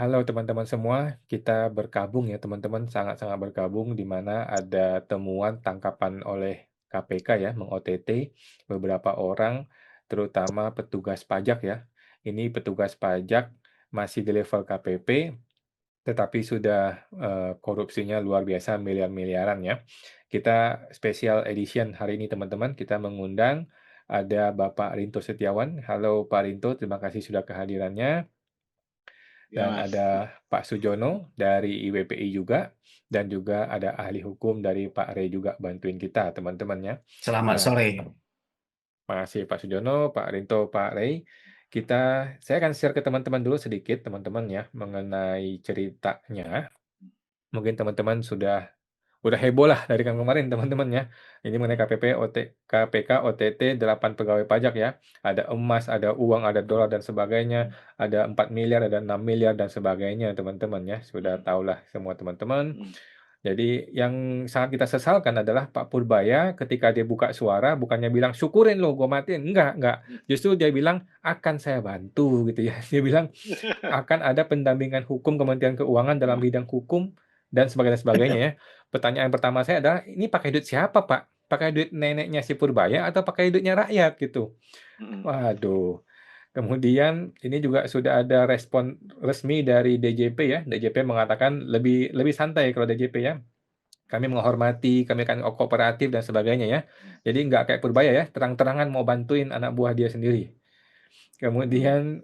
Halo teman-teman semua, kita berkabung ya teman-teman, sangat-sangat berkabung di mana ada temuan tangkapan oleh KPK ya, meng-OTT beberapa orang, terutama petugas pajak ya. Ini petugas pajak masih di level KPP, tetapi sudah korupsinya luar biasa miliar-miliaran ya. Kita special edition hari ini teman-teman, kita mengundang ada Bapak Rinto Setiawan. Halo Pak Rinto, terima kasih sudah kehadirannya. Ya, Dan Mas. ada Pak Sujono dari IWPI juga, dan juga ada ahli hukum dari Pak Rey juga bantuin kita teman-teman ya. Selamat Nah, sore. makasih Pak Sujono, Pak Rinto, Pak Rey. Saya akan share ke teman-teman dulu sedikit teman-teman ya mengenai ceritanya. Mungkin teman-teman udah heboh lah dari yang kemarin teman-teman ya. Ini mengenai KPK OTT 8 pegawai pajak ya. Ada emas, ada uang, ada dolar dan sebagainya, ada 4 miliar, ada 6 miliar dan sebagainya teman-teman ya. Sudah tahulah semua teman-teman. Jadi yang sangat kita sesalkan adalah Pak Purbaya ketika dia buka suara bukannya bilang, "Syukurin lo gue matiin." Enggak. Justru dia bilang, "Akan saya bantu," gitu ya. Dia bilang, akan ada pendampingan hukum Kementerian Keuangan dalam bidang hukum dan sebagainya ya. Pertanyaan pertama saya adalah, "Ini pakai duit siapa, Pak? Pakai duit neneknya si Purbaya atau pakai duitnya rakyat?" Gitu. Waduh. Kemudian ini juga sudah ada respon resmi dari DJP ya. DJP mengatakan lebih lebih santai kalau DJP ya. Kami menghormati, kami akan kooperatif dan sebagainya ya. Jadi nggak kayak Purbaya ya, terang-terangan mau bantuin anak buah dia sendiri. Kemudian,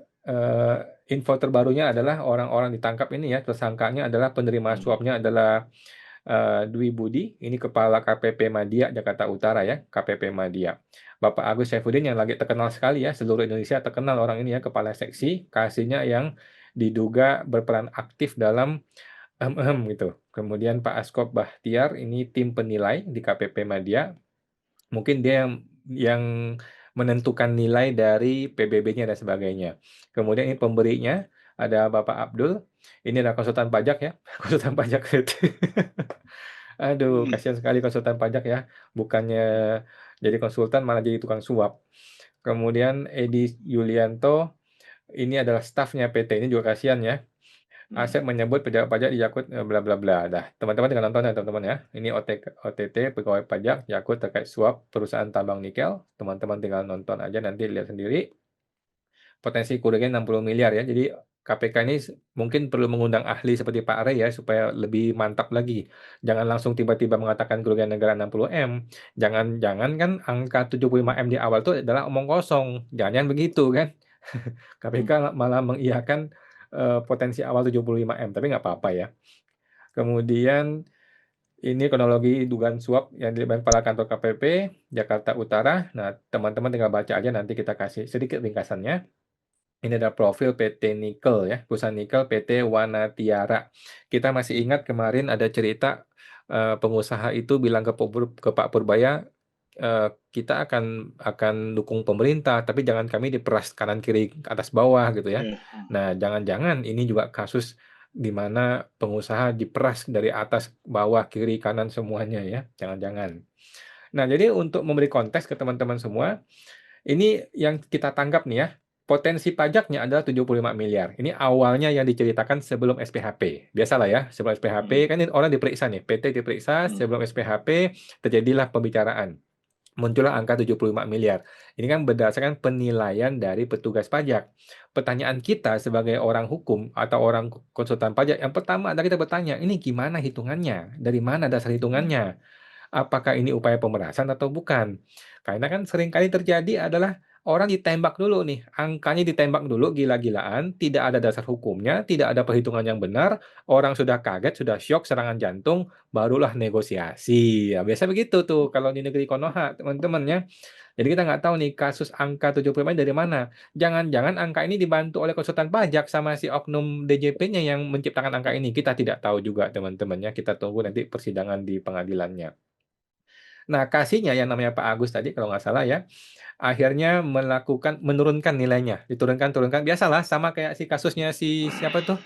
info terbarunya adalah orang-orang ditangkap ini ya, tersangkanya adalah penerima suapnya adalah, Dwi Budi, ini Kepala KPP Madya Jakarta Utara ya, KPP Madya. Bapak Agus Saifuddin yang lagi terkenal sekali ya, seluruh Indonesia terkenal orang ini ya, kepala seksi, kasihnya yang diduga berperan aktif dalam gitu. Kemudian Pak Askop Bahtiar, ini tim penilai di KPP Madya. Mungkin dia yang menentukan nilai dari PBB-nya dan sebagainya. Kemudian ini pemberinya ada Bapak Abdul, ini adalah konsultan pajak ya, konsultan pajak. Aduh, kasihan sekali konsultan pajak ya, bukannya jadi konsultan malah jadi tukang suap. Kemudian Edi Yulianto, ini adalah stafnya PT, ini juga kasihan ya. Asep menyebut pejabat pajak di Yakut, bla bla bla. Dah, teman-teman tinggal nonton ya teman-teman ya. Ini OTT pegawai pajak Yakut terkait suap perusahaan tambang nikel. Teman-teman tinggal nonton aja nanti lihat sendiri. Potensi kerugian 60 miliar ya. Jadi KPK ini mungkin perlu mengundang ahli seperti Pak Rey ya supaya lebih mantap lagi. Jangan langsung tiba-tiba mengatakan kerugian negara 60 M. Jangan-jangan kan angka 75 M di awal itu adalah omong kosong. Jangan begitu kan. KPK malah mengiyakan potensi awal 75 M, tapi nggak apa-apa ya. Kemudian ini kronologi dugaan suap yang dilibatkan kepala kantor KPP Jakarta Utara. Nah, teman-teman tinggal baca aja nanti kita kasih sedikit ringkasannya. Ini ada profil PT Nikel ya, perusahaan nikel PT Wanatiara. Kita masih ingat kemarin ada cerita pengusaha itu bilang ke Pak Purbaya, kita akan dukung pemerintah, tapi jangan kami diperas kanan kiri atas bawah gitu ya. Nah, jangan-jangan ini juga kasus di mana pengusaha diperas dari atas bawah kiri kanan semuanya ya, jangan-jangan. Nah, jadi untuk memberi konteks ke teman-teman semua, ini yang kita tangkap nih ya, potensi pajaknya adalah 75 miliar. Ini awalnya yang diceritakan sebelum SPHP. Biasalah ya, sebelum SPHP kan ini orang diperiksa nih, PT diperiksa, sebelum SPHP terjadilah pembicaraan. Muncullah angka 75 miliar. Ini kan berdasarkan penilaian dari petugas pajak. Pertanyaan kita sebagai orang hukum atau orang konsultan pajak, yang pertama adalah kita bertanya, ini gimana hitungannya? Dari mana dasar hitungannya? Apakah ini upaya pemerasan atau bukan? Karena kan seringkali terjadi adalah orang ditembak dulu nih, angkanya ditembak dulu gila-gilaan, tidak ada dasar hukumnya, tidak ada perhitungan yang benar, orang sudah kaget, sudah syok, serangan jantung, barulah negosiasi. Ya, biasa begitu tuh kalau di negeri Konoha, teman-teman ya. Jadi kita nggak tahu nih kasus angka 75 dari mana. Jangan-jangan angka ini dibantu oleh konsultan pajak sama si oknum DJP-nya yang menciptakan angka ini. Kita tidak tahu juga teman-teman ya. Kita tunggu nanti persidangan di pengadilannya. Nah, kasihnya yang namanya Pak Agus tadi kalau nggak salah ya, akhirnya menurunkan nilainya, diturunkan, biasalah sama kayak si kasusnya si siapa tuh,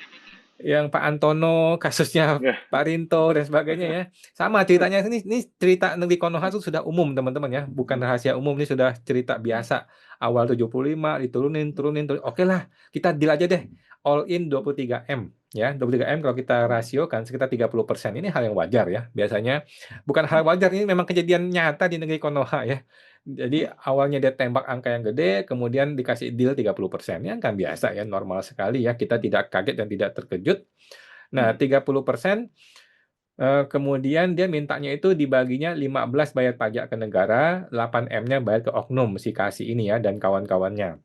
yang Pak Antono, kasusnya Pak Rinto dan sebagainya ya. Sama ceritanya ini cerita negeri Konoha itu sudah umum teman-teman ya, bukan rahasia umum, ini sudah cerita biasa. Awal 75 diturunin, okelah kita deal aja deh. all in 23M ya. 23M kalau kita rasiokan sekitar 30%. Ini hal yang wajar ya. Biasanya bukan hal wajar, ini memang kejadian nyata di negeri Konoha ya. Jadi awalnya dia tembak angka yang gede, kemudian dikasih deal 30%. Ya kan biasa ya, normal sekali ya. Kita tidak kaget dan tidak terkejut. Nah, 30%. Kemudian dia mintanya itu dibaginya 15 bayar pajak ke negara, 8M-nya bayar ke oknum si kasih ini ya dan kawan-kawannya.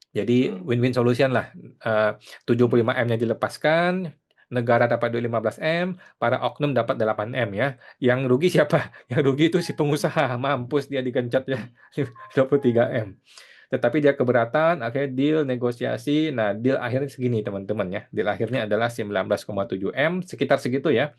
Jadi win-win solution lah. 75M-nya dilepaskan, negara dapat duit 15M, para oknum dapat 8M ya. Yang rugi siapa? Yang rugi itu si pengusaha, mampus dia digencet ya 23M. Tetapi dia keberatan, akhirnya deal, negosiasi. Nah, deal akhirnya segini teman-teman ya. Deal akhirnya adalah 19,7M, sekitar segitu ya.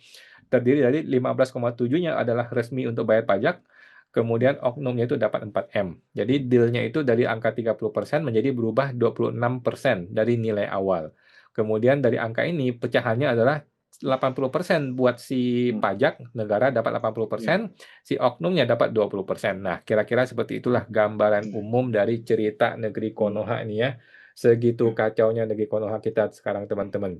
Terdiri dari 15,7-nya adalah resmi untuk bayar pajak, kemudian oknumnya itu dapat 4M. Jadi deal-nya itu dari angka 30% menjadi berubah 26% dari nilai awal. Kemudian dari angka ini pecahannya adalah 80% buat si pajak, negara dapat 80%, si oknumnya dapat 20%. Nah, kira-kira seperti itulah gambaran umum dari cerita negeri Konoha ini ya. Segitu kacaunya negeri Konoha kita sekarang teman-teman.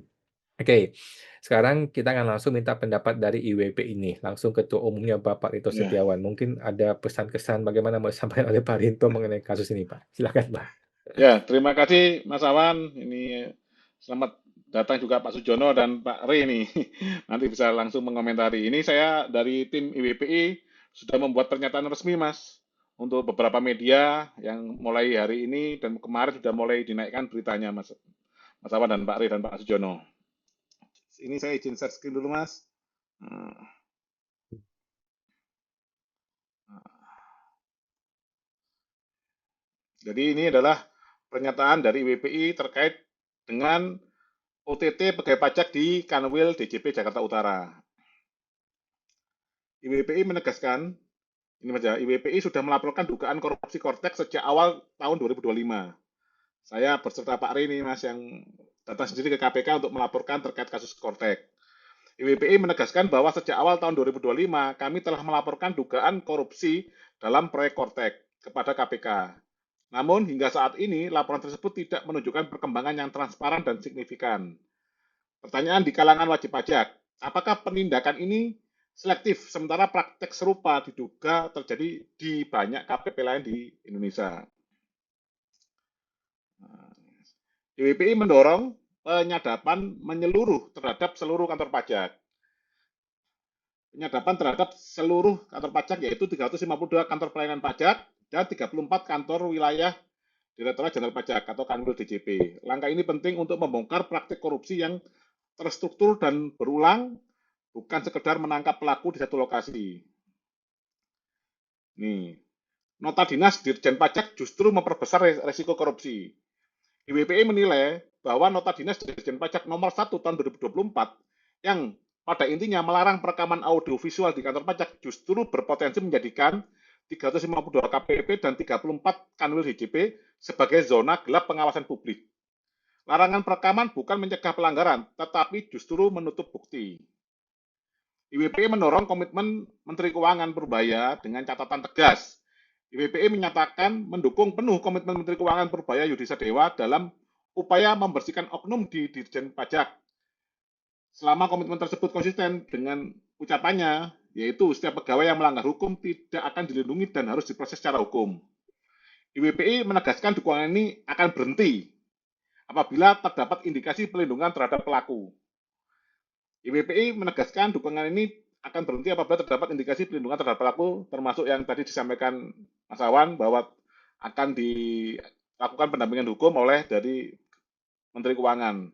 Oke, sekarang kita akan langsung minta pendapat dari IWP ini. Langsung Ketua Umumnya Bapak Rito Setiawan. Mungkin ada pesan-kesan bagaimana mau disampaikan oleh Pak Rinto mengenai kasus ini, Pak. Silakan, Pak. Ya, terima kasih Mas Awan. Ini selamat datang juga Pak Sujono dan Pak Rey ini. Nanti bisa langsung mengomentari. Ini saya dari tim IWPI sudah membuat pernyataan resmi, Mas, untuk beberapa media yang mulai hari ini dan kemarin sudah mulai dinaikkan beritanya, Mas. Mas Awan dan Pak Rey dan Pak Sujono. Ini saya izin share screen dulu, Mas. Jadi ini adalah pernyataan dari IWPI terkait dengan OTT pegawai pajak di Kanwil DJP Jakarta Utara. IWPI menegaskan, ini saja, IWPI sudah melaporkan dugaan korupsi Kortex sejak awal tahun 2025. Saya berserta Pak Rini, Mas, yang datang sendiri ke KPK untuk melaporkan terkait kasus Kortex. IWPI menegaskan bahwa sejak awal tahun 2025 kami telah melaporkan dugaan korupsi dalam proyek Kortex kepada KPK. Namun hingga saat ini laporan tersebut tidak menunjukkan perkembangan yang transparan dan signifikan. Pertanyaan di kalangan wajib pajak, apakah penindakan ini selektif sementara praktek serupa diduga terjadi di banyak KPP lain di Indonesia? IWPI mendorong penyadapan menyeluruh terhadap seluruh kantor pajak. Penyadapan terhadap seluruh kantor pajak yaitu 352 kantor pelayanan pajak dan 34 kantor wilayah Direktorat Jenderal Pajak atau Kanwil DJP. Langkah ini penting untuk membongkar praktik korupsi yang terstruktur dan berulang, bukan sekedar menangkap pelaku di satu lokasi. Nih, nota dinas Dirjen Pajak justru memperbesar resiko korupsi. IWPI menilai bahwa nota dinas Dirjen Pajak nomor 1 tahun 2024 yang pada intinya melarang perekaman audiovisual di kantor pajak justru berpotensi menjadikan 352 KPP dan 34 Kanwil DJP sebagai zona gelap pengawasan publik. Larangan perekaman bukan mencegah pelanggaran, tetapi justru menutup bukti. IWPI mendorong komitmen Menteri Keuangan Purbaya dengan catatan tegas. IWPI menyatakan mendukung penuh komitmen Menteri Keuangan Purbaya Yudi Sadewa dalam upaya membersihkan oknum di Dirjen Pajak. Selama komitmen tersebut konsisten dengan ucapannya, yaitu setiap pegawai yang melanggar hukum tidak akan dilindungi dan harus diproses secara hukum. IWPI menegaskan dukungan ini akan berhenti apabila terdapat indikasi pelindungan terhadap pelaku. IWPI menegaskan dukungan ini akan berhenti apabila terdapat indikasi pelindungan terhadap pelaku, termasuk yang tadi disampaikan Mas Awan bahwa akan dilakukan pendampingan hukum oleh dari Menteri Keuangan.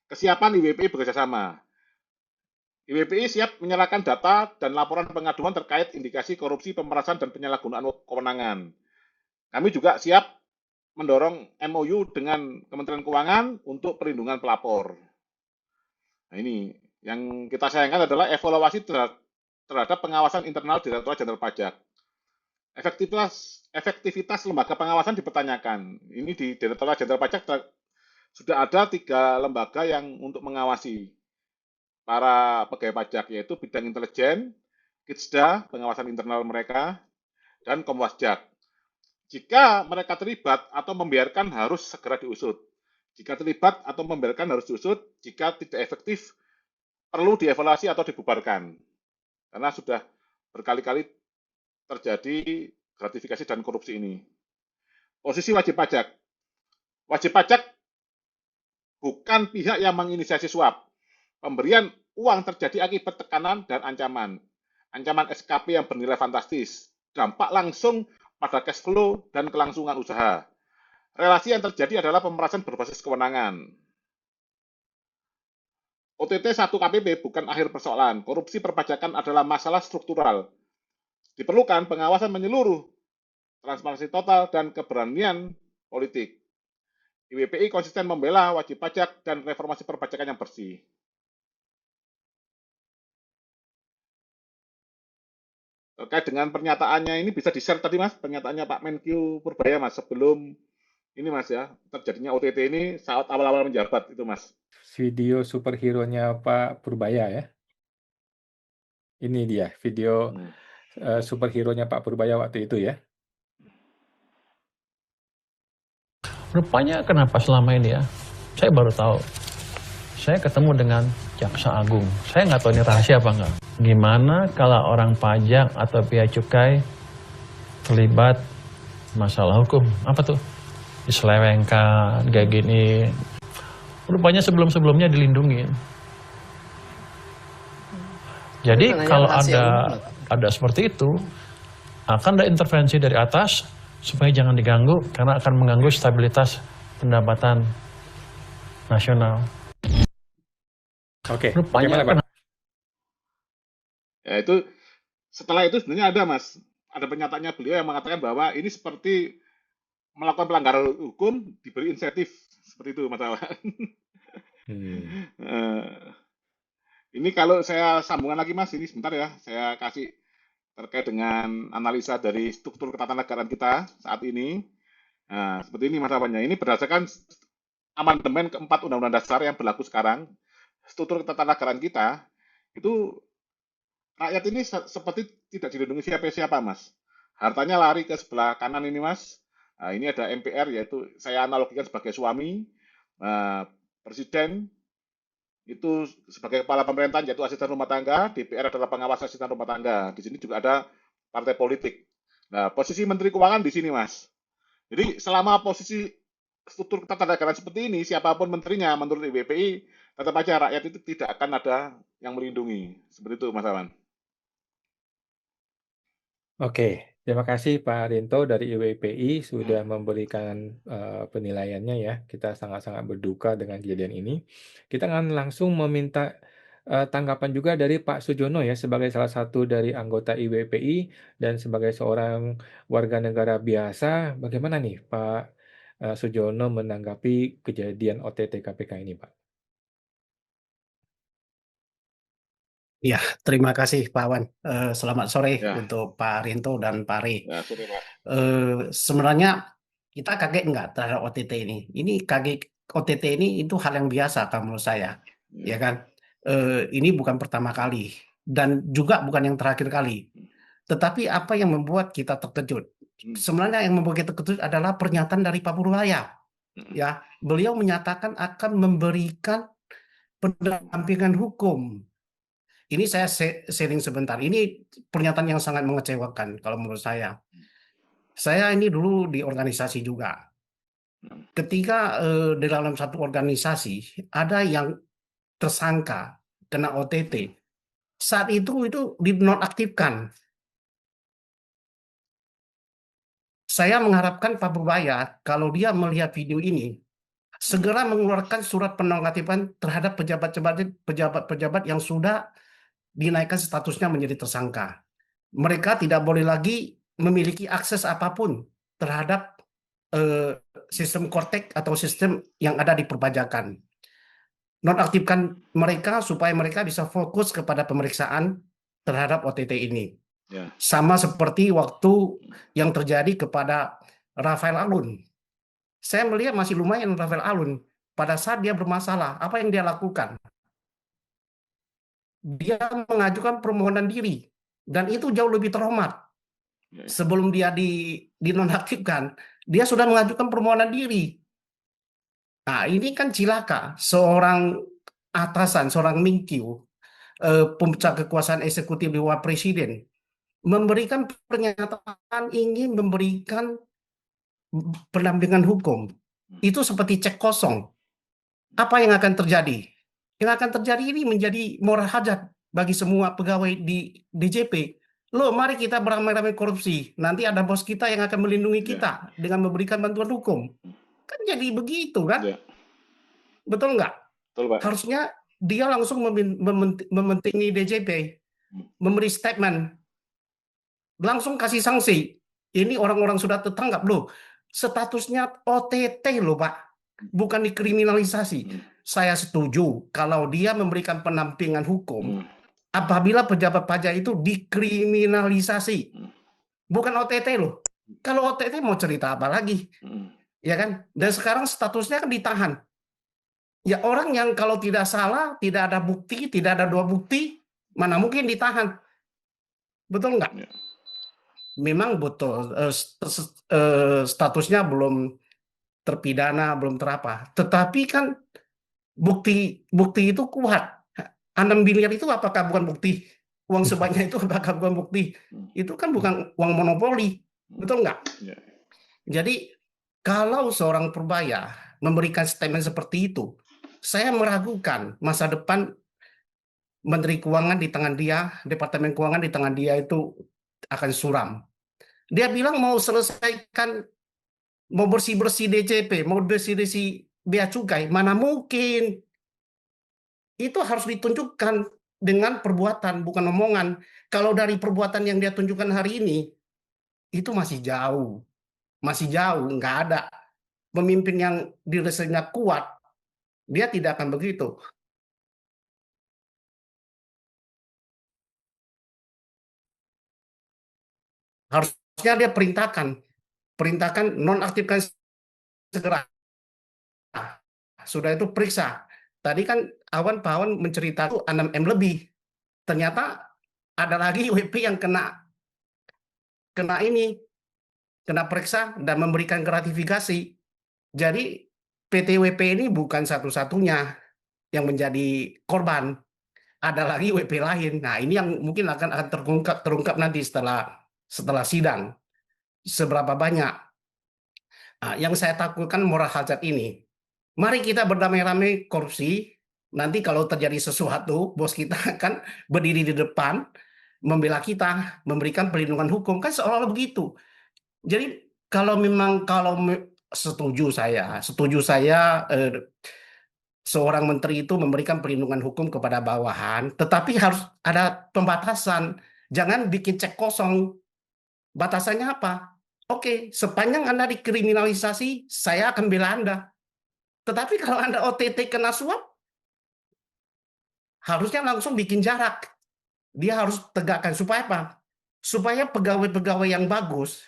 Kesiapan IWPI bekerjasama. IWPI siap menyerahkan data dan laporan pengaduan terkait indikasi korupsi, pemerasan, dan penyalahgunaan kewenangan. Kami juga siap mendorong MOU dengan Kementerian Keuangan untuk perlindungan pelapor. Nah ini, yang kita sayangkan adalah evaluasi terhadap pengawasan internal Direktorat Jenderal Pajak. Efektivitas lembaga pengawasan dipertanyakan. Ini di Direktorat Jenderal Pajak sudah ada 3 lembaga yang untuk mengawasi para pegawai pajak, yaitu bidang intelijen, Kitsda, pengawasan internal mereka, dan Komwasjak. Jika mereka terlibat atau membiarkan harus segera diusut. Jika terlibat atau membiarkan harus diusut, jika tidak efektif perlu dievaluasi atau dibubarkan. Karena sudah berkali-kali terjadi gratifikasi dan korupsi ini. Posisi wajib pajak. Wajib pajak bukan pihak yang menginisiasi suap. Pemberian uang terjadi akibat tekanan dan ancaman. Ancaman SKP yang bernilai fantastis. Dampak langsung pada cash flow dan kelangsungan usaha. Relasi yang terjadi adalah pemerasan berbasis kewenangan. OTT 1 KPP bukan akhir persoalan. Korupsi perpajakan adalah masalah struktural. Diperlukan pengawasan menyeluruh, transparansi total, dan keberanian politik. IWPI konsisten membela wajib pajak dan reformasi perpajakan yang bersih. Terkait dengan pernyataannya ini bisa di-share tadi Mas, pernyataannya Pak Menkyu Purbaya Mas, sebelum ini Mas ya, terjadinya OTT ini saat awal-awal menjabat itu Mas. Video superhero-nya Pak Purbaya ya. Ini dia video superhero-nya Pak Purbaya waktu itu ya. Rupanya kenapa selama ini ya, saya baru tahu. Saya ketemu dengan Jaksa Agung. Saya nggak tahu ini rahasia apa nggak. Gimana kalau orang pajak atau pihak cukai terlibat masalah hukum? Apa tuh? Diselewengkan, kayak gini. Rupanya sebelum-sebelumnya dilindungi. Jadi kalau ada seperti itu, akan ada intervensi dari atas supaya jangan diganggu karena akan mengganggu stabilitas pendapatan nasional. Oke, Rupanya bagaimana Pak? Ya itu setelah itu sebenarnya ada Mas, ada pernyataannya beliau yang mengatakan bahwa ini seperti melakukan pelanggaran hukum diberi insentif seperti itu Mas Awan. Ini kalau saya sambungan lagi Mas, ini sebentar ya, saya kasih terkait dengan analisa dari struktur ketatanegaraan kita saat ini. Nah, seperti ini Mas Awannya. Ini berdasarkan amandemen keempat Undang-Undang Dasar yang berlaku sekarang. Struktur ketatanegaraan kita itu rakyat ini seperti tidak dilindungi siapa-siapa Mas. Hartanya lari ke sebelah kanan ini Mas. Nah, ini ada MPR yaitu saya analogikan sebagai suami, presiden itu sebagai kepala pemerintahan yaitu asisten rumah tangga, DPR adalah pengawas asisten rumah tangga. Di sini juga ada partai politik. Nah, posisi Menteri Keuangan di sini Mas. Jadi selama posisi struktur ketatanegaraan seperti ini, siapapun menterinya menurut IWPI tetap aja rakyat itu tidak akan ada yang melindungi. Seperti itu, Mas Awan. Oke, terima kasih Pak Rinto dari IWPI sudah memberikan penilaiannya ya. Kita sangat-sangat berduka dengan kejadian ini. Kita akan langsung meminta tanggapan juga dari Pak Sujono ya sebagai salah satu dari anggota IWPI dan sebagai seorang warga negara biasa. Bagaimana nih Pak Sujono menanggapi kejadian OTT KPK ini, Pak? Ya, terima kasih Pak Wan. Selamat sore Ya. untuk Pak Rinto dan Pak Ri. Ya, sore Pak. Sebenarnya kita kaget nggak terhadap OTT ini? Ini kaget OTT ini itu hal yang biasa kalau menurut saya, ya kan? Ini bukan pertama kali dan juga bukan yang terakhir kali. Tetapi apa yang membuat kita terkejut? Sebenarnya yang membuat kita terkejut adalah pernyataan dari Pak Purbaya. Ya, beliau menyatakan akan memberikan pendampingan hukum. Ini saya sharing sebentar. Ini pernyataan yang sangat mengecewakan kalau menurut saya. Saya ini dulu di organisasi juga. Ketika di dalam satu organisasi ada yang tersangka kena OTT, saat itu dinonaktifkan. Saya mengharapkan Pak Purbaya kalau dia melihat video ini segera mengeluarkan surat penonaktifan terhadap pejabat-pejabat yang sudah dinaikkan statusnya menjadi tersangka. Mereka tidak boleh lagi memiliki akses apapun terhadap sistem Kortek atau sistem yang ada di perpajakan. Nonaktifkan mereka supaya mereka bisa fokus kepada pemeriksaan terhadap OTT ini. Ya. Sama seperti waktu yang terjadi kepada Rafael Alun. Saya melihat masih lumayan Rafael Alun. Pada saat dia bermasalah, apa yang dia lakukan? Dia mengajukan permohonan diri dan itu jauh lebih terhormat. Sebelum dia dinonaktifkan, dia sudah mengajukan permohonan diri. Nah, ini kan cilaka. Seorang atasan, seorang Menkyu, puncak kekuasaan eksekutif di bawah presiden, memberikan pernyataan ingin memberikan pendampingan hukum. Itu seperti cek kosong. Apa yang akan terjadi? Yang akan terjadi ini menjadi moral hazard bagi semua pegawai di DJP. Loh, mari kita beramai-ramai korupsi. Nanti ada bos kita yang akan melindungi Ya, kita dengan memberikan bantuan hukum. Kan jadi begitu kan? ya, Betul nggak? betul Pak. Harusnya dia langsung mementingi DJP, memberi statement, langsung kasih sanksi. Ini orang-orang sudah tertangkap loh. Statusnya OTT loh Pak, bukan dikriminalisasi. Saya setuju kalau dia memberikan pendampingan hukum apabila pejabat pajak itu dikriminalisasi, bukan OTT loh. Kalau OTT mau cerita apa lagi, ya kan? Dan sekarang statusnya kan ditahan. Ya orang yang kalau tidak salah, tidak ada bukti, tidak ada dua bukti, mana mungkin ditahan. Betul nggak? Ya. Memang betul, statusnya belum terpidana, belum terapa. Tetapi kan bukti itu kuat. 6 miliar itu apakah bukan bukti? Uang sebanyak itu apakah bukan bukti? Itu kan bukan uang monopoli. Betul nggak? Ya. Jadi kalau seorang Purbaya memberikan statement seperti itu, saya meragukan masa depan Menteri Keuangan di tangan dia, Departemen Keuangan di tangan dia itu akan suram. Dia bilang mau selesaikan, mau bersih-bersih DJP, mau bersih-bersih bea cukai, mana mungkin. Itu harus ditunjukkan dengan perbuatan, bukan omongan. Kalau dari perbuatan yang dia tunjukkan hari ini, itu masih jauh. Masih jauh, nggak ada. Pemimpin yang dirinya kuat, dia tidak akan begitu. Harusnya dia perintahkan nonaktifkan segera. Sudah itu periksa. Tadi kan Pak Awan menceritakan 6M lebih. Ternyata ada lagi WP yang kena periksa dan memberikan gratifikasi. Jadi PT WP ini bukan satu-satunya yang menjadi korban. Ada lagi WP lain. Nah, ini yang mungkin akan terungkap nanti setelah sidang. Seberapa banyak. Nah, yang saya takutkan moral hazard ini. Mari kita berdamai-ramai korupsi. Nanti kalau terjadi sesuatu, bos kita akan berdiri di depan, membela kita, memberikan perlindungan hukum. Kan seolah-olah begitu. Jadi kalau setuju saya seorang menteri itu memberikan perlindungan hukum kepada bawahan, tetapi harus ada pembatasan. Jangan bikin cek kosong. Batasannya apa? Oke, sepanjang Anda dikriminalisasi, saya akan bela Anda. Tetapi kalau Anda OTT kena suap, harusnya langsung bikin jarak. Dia harus tegakkan. Supaya apa? Supaya pegawai-pegawai yang bagus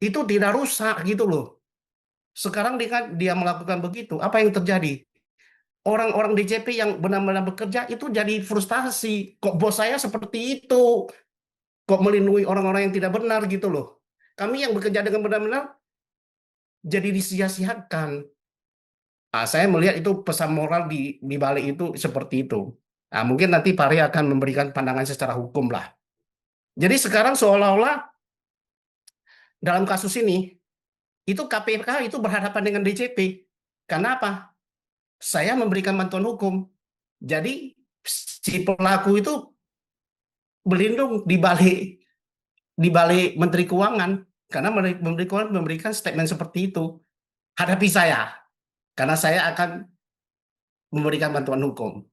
itu tidak rusak gitu loh. Sekarang dia melakukan begitu, apa yang terjadi? Orang-orang DJP yang benar-benar bekerja itu jadi frustasi. Kok bos saya seperti itu? Kok melindungi orang-orang yang tidak benar gitu loh. Kami yang bekerja dengan benar-benar jadi disia-siakan. Nah, saya melihat itu pesan moral di balik itu seperti itu. Nah, mungkin nanti Pak Ria akan memberikan pandangan secara hukum lah. Jadi sekarang seolah-olah dalam kasus ini, itu KPK itu berhadapan dengan DJP. Karena apa? Saya memberikan bantuan hukum. Jadi si pelaku itu berlindung di balik Menteri Keuangan. Karena Menteri Keuangan memberikan statement seperti itu. Hadapi saya. Karena saya akan memberikan bantuan hukum.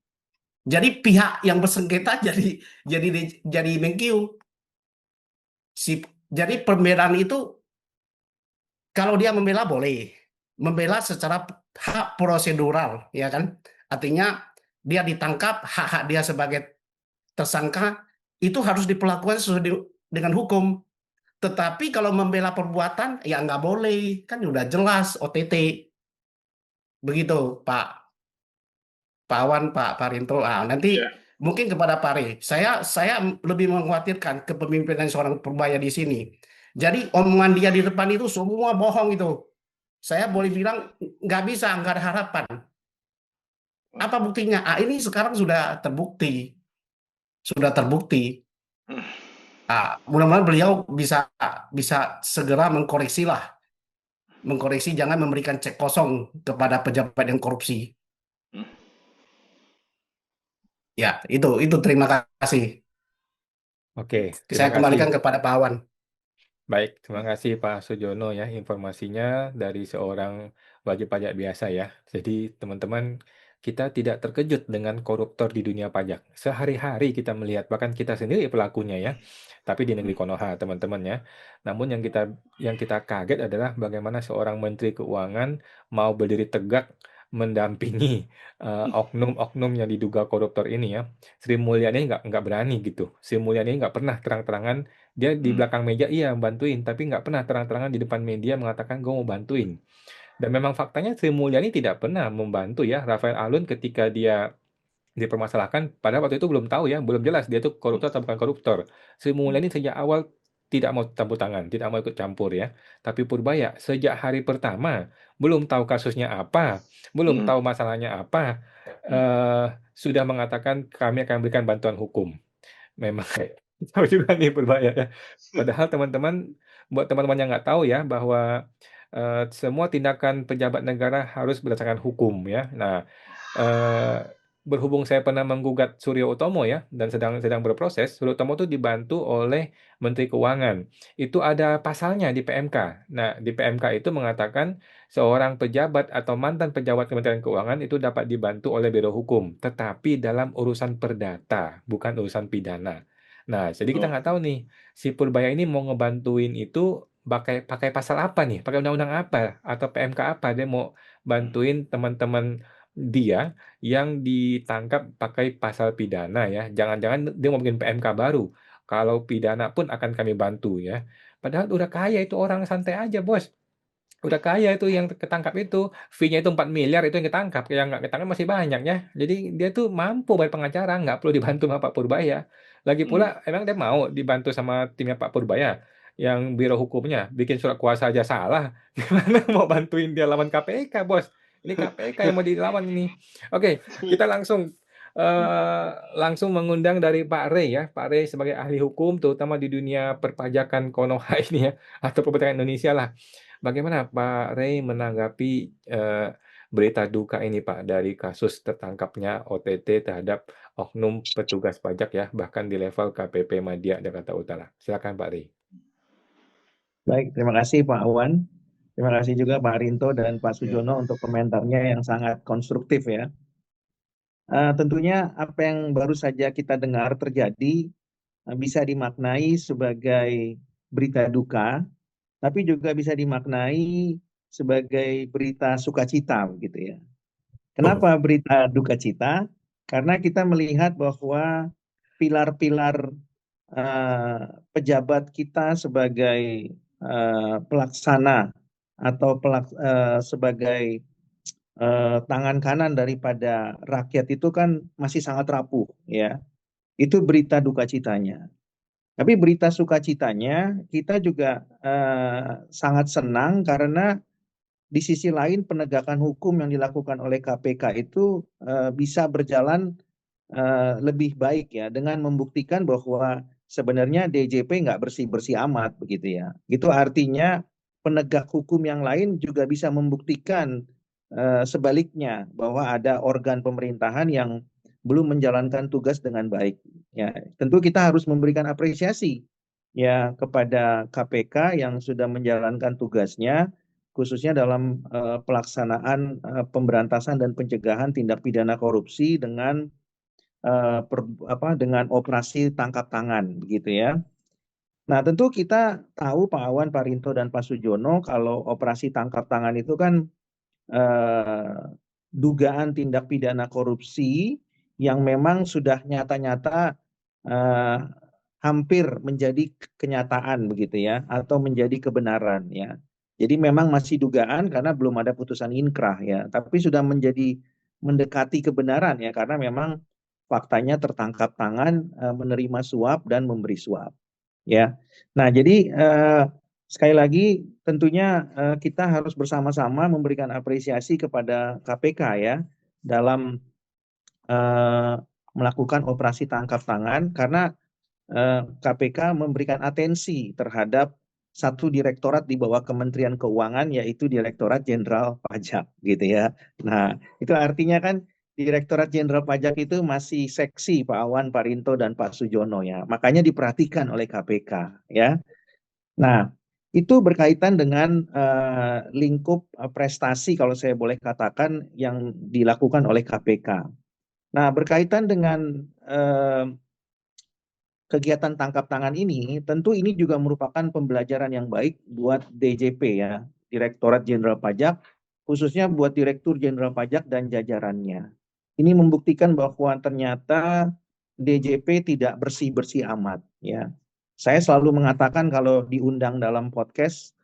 Jadi pihak yang bersengketa jadi Menkyu. Jadi pembelaan itu kalau dia membela boleh, membela secara hak prosedural, ya kan? Artinya dia ditangkap, hak-hak dia sebagai tersangka itu harus diperlakukan sesuai dengan hukum. Tetapi kalau membela perbuatan, ya nggak boleh, kan udah jelas OTT. Begitu Pak Awan, Pak Rinto. Nanti Ya. mungkin kepada Pak Re, saya lebih mengkhawatirkan kepemimpinan seorang Purbaya di sini. Jadi omongan dia di depan itu semua bohong itu. Saya boleh bilang nggak bisa, nggak ada harapan. Apa buktinya? Ini sekarang sudah terbukti, sudah terbukti. Mudah-mudahan beliau bisa bisa segera mengkoreksi, jangan memberikan cek kosong kepada pejabat yang korupsi. Ya, itu terima kasih. Oke, terima Saya kembalikan kasih. kepada Pak Awan. Baik, terima kasih Pak Sujono ya informasinya dari seorang wajib pajak biasa ya. Jadi teman-teman, kita tidak terkejut dengan koruptor di dunia pajak. Sehari-hari kita melihat, bahkan kita sendiri pelakunya ya. Tapi di negeri Konoha teman-teman ya. Namun yang kita kaget adalah bagaimana seorang Menteri Keuangan mau berdiri tegak mendampingi oknum-oknum yang diduga koruptor ini ya. Sri Mulyani nggak berani gitu. Sri Mulyani nggak pernah terang-terangan dia di belakang meja iya bantuin, tapi nggak pernah terang-terangan di depan media mengatakan gue mau bantuin. Dan memang faktanya Sri Mulyani tidak pernah membantu ya Rafael Alun ketika dia dipermasalahkan, padahal waktu itu belum tahu ya, belum jelas dia itu koruptor atau bukan koruptor. Sri Mulyani sejak awal tidak mau campur tangan, tidak mau ikut campur ya. Tapi Purbaya sejak hari pertama belum tahu kasusnya apa, belum tahu masalahnya apa, sudah mengatakan kami akan berikan bantuan hukum. Memang tahu juga nih berbahaya ya. Padahal teman-teman, buat teman-teman yang nggak tahu ya bahwa semua tindakan pejabat negara harus berdasarkan hukum ya. Nah, eh, berhubung saya pernah menggugat Suryo Utomo ya dan sedang berproses, Suryo Utomo itu dibantu oleh Menteri Keuangan. Itu ada pasalnya di PMK. Nah, di PMK itu mengatakan seorang pejabat atau mantan pejabat Kementerian Keuangan itu dapat dibantu oleh Biro Hukum, tetapi dalam urusan perdata, bukan urusan pidana. Nah, jadi kita nggak tahu nih, si Purbaya ini mau ngebantuin itu pakai pakai pasal apa nih? Pakai undang-undang apa? Atau PMK apa? Dia mau bantuin teman-teman dia yang ditangkap pakai pasal pidana ya. Jangan-jangan dia mau bikin PMK baru. Kalau pidana pun akan kami bantu ya. Padahal udah kaya itu orang santai aja, Bos. Udah kaya itu yang ketangkap itu, fee-nya itu 4 miliar itu yang ketangkap, yang nggak ketangkap masih banyak ya. Jadi dia tuh mampu bayar pengacara, nggak perlu dibantu sama Pak Purbaya. Lagi pula emang dia mau dibantu sama timnya Pak Purbaya, yang biro hukumnya bikin surat kuasa aja salah, gimana mau bantuin dia lawan KPK, Bos? Ini KPK yang mau dilawan ini. Oke, kita langsung mengundang dari Pak Rey ya, Pak Rey sebagai ahli hukum, terutama di dunia perpajakan Konoha ini ya, atau perpajakan Indonesia lah. Bagaimana Pak Rey menanggapi berita duka ini Pak dari kasus tertangkapnya OTT terhadap oknum petugas pajak ya, bahkan di level KPP Madya Jakarta Utara. Silakan Pak Rey. Baik, terima kasih Pak Awan. Terima kasih juga Pak Rinto dan Pak Sujono untuk komentarnya yang sangat konstruktif ya. Tentunya apa yang baru saja kita dengar terjadi bisa dimaknai sebagai berita duka, tapi juga bisa dimaknai sebagai berita sukacita gitu ya. Kenapa berita duka cita? Karena kita melihat bahwa pilar-pilar pejabat kita sebagai pelaksana atau sebagai tangan kanan daripada rakyat itu kan masih sangat rapuh ya. Itu berita duka citanya. Tapi berita sukacitanya kita juga sangat senang karena di sisi lain penegakan hukum yang dilakukan oleh KPK itu bisa berjalan lebih baik ya dengan membuktikan bahwa sebenarnya DJP nggak bersih-bersih amat begitu ya. Itu artinya penegak hukum yang lain juga bisa membuktikan sebaliknya bahwa ada organ pemerintahan yang belum menjalankan tugas dengan baik. Ya, tentu kita harus memberikan apresiasi ya kepada KPK yang sudah menjalankan tugasnya khususnya dalam pelaksanaan pemberantasan dan pencegahan tindak pidana korupsi dengan dengan operasi tangkap tangan begitu ya. Nah, tentu kita tahu Pak Awan, Pak Rinto dan Pak Sujono kalau operasi tangkap tangan itu kan dugaan tindak pidana korupsi yang memang sudah nyata-nyata hampir menjadi kenyataan begitu ya atau menjadi kebenaran ya. Jadi memang masih dugaan karena belum ada putusan inkrah ya, tapi sudah menjadi mendekati kebenaran ya karena memang faktanya tertangkap tangan menerima suap dan memberi suap ya. Nah, jadi sekali lagi tentunya kita harus bersama-sama memberikan apresiasi kepada KPK ya dalam melakukan operasi tangkap tangan karena KPK memberikan atensi terhadap satu direktorat di bawah Kementerian Keuangan yaitu Direktorat Jenderal Pajak gitu ya. Nah, itu artinya kan Direktorat Jenderal Pajak itu masih seksi Pak Awan, Pak Rinto dan Pak Sujono ya. Makanya diperhatikan oleh KPK ya. Nah, itu berkaitan dengan lingkup prestasi kalau saya boleh katakan yang dilakukan oleh KPK. Nah, berkaitan dengan kegiatan tangkap tangan ini, tentu ini juga merupakan pembelajaran yang baik buat DJP ya, Direktorat Jenderal Pajak, khususnya buat Direktur Jenderal Pajak dan jajarannya. Ini membuktikan bahwa ternyata DJP tidak bersih-bersih amat ya. Saya selalu mengatakan kalau diundang dalam podcast,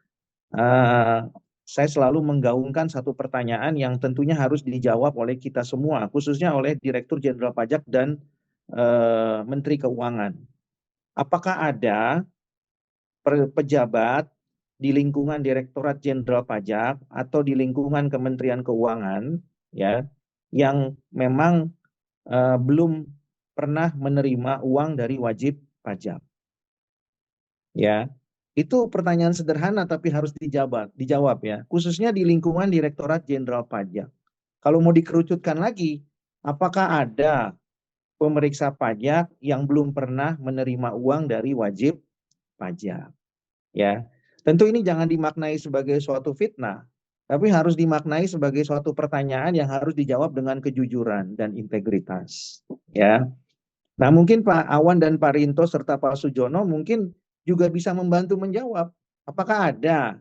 saya selalu menggaungkan satu pertanyaan yang tentunya harus dijawab oleh kita semua, khususnya oleh Direktur Jenderal Pajak dan Menteri Keuangan. Apakah ada pejabat di lingkungan Direktorat Jenderal Pajak atau di lingkungan Kementerian Keuangan ya yang memang belum pernah menerima uang dari wajib pajak? Ya, itu pertanyaan sederhana tapi harus dijawab ya, khususnya di lingkungan Direktorat Jenderal Pajak. Kalau mau dikerucutkan lagi, apakah ada pemeriksa pajak yang belum pernah menerima uang dari wajib pajak? Ya, tentu ini jangan dimaknai sebagai suatu fitnah, tapi harus dimaknai sebagai suatu pertanyaan yang harus dijawab dengan kejujuran dan integritas. Ya, nah mungkin Pak Awan dan Pak Rinto serta Pak Sujono mungkin juga bisa membantu menjawab. Apakah ada?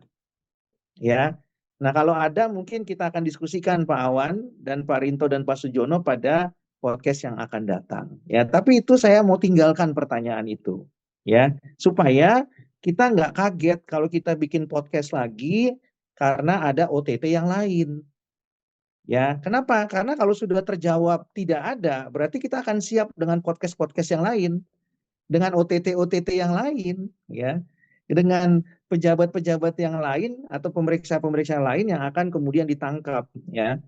Ya, nah kalau ada mungkin kita akan diskusikan Pak Awan dan Pak Rinto dan Pak Sujono pada podcast yang akan datang. Ya, tapi itu saya mau tinggalkan pertanyaan itu, ya, supaya kita nggak kaget kalau kita bikin podcast lagi karena ada OTT yang lain. Ya, kenapa? Karena kalau sudah terjawab tidak ada, berarti kita akan siap dengan podcast-podcast yang lain, dengan OTT-OTT yang lain, ya, dengan pejabat-pejabat yang lain atau pemeriksa-pemeriksa lain yang akan kemudian ditangkap, ya.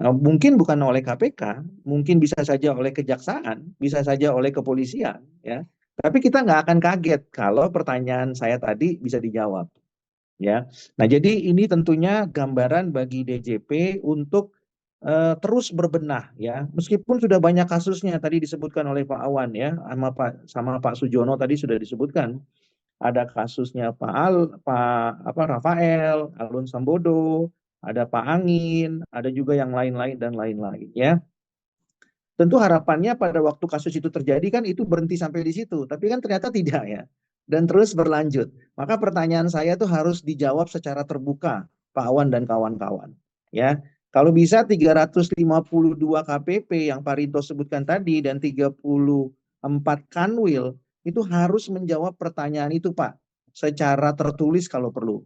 Mungkin bukan oleh KPK, mungkin bisa saja oleh kejaksaan, bisa saja oleh kepolisian, ya. Tapi kita nggak akan kaget kalau pertanyaan saya tadi bisa dijawab, ya. Nah, jadi ini tentunya gambaran bagi DJP untuk terus berbenah, ya. Meskipun sudah banyak kasusnya tadi disebutkan oleh Pak Awan, ya, sama Pak Sujono tadi sudah disebutkan. Ada kasusnya Pak Rafael, Alun Sambodo, ada Pak Angin, ada juga yang lain-lain dan lain-lain, ya. Tentu harapannya pada waktu kasus itu terjadi kan itu berhenti sampai di situ, tapi kan ternyata tidak ya, dan terus berlanjut. Maka pertanyaan saya tuh harus dijawab secara terbuka, Pak Awan dan kawan-kawan. Ya, kalau bisa 352 KPP yang Pak Rinto sebutkan tadi dan 34 Kanwil itu harus menjawab pertanyaan itu Pak, secara tertulis kalau perlu.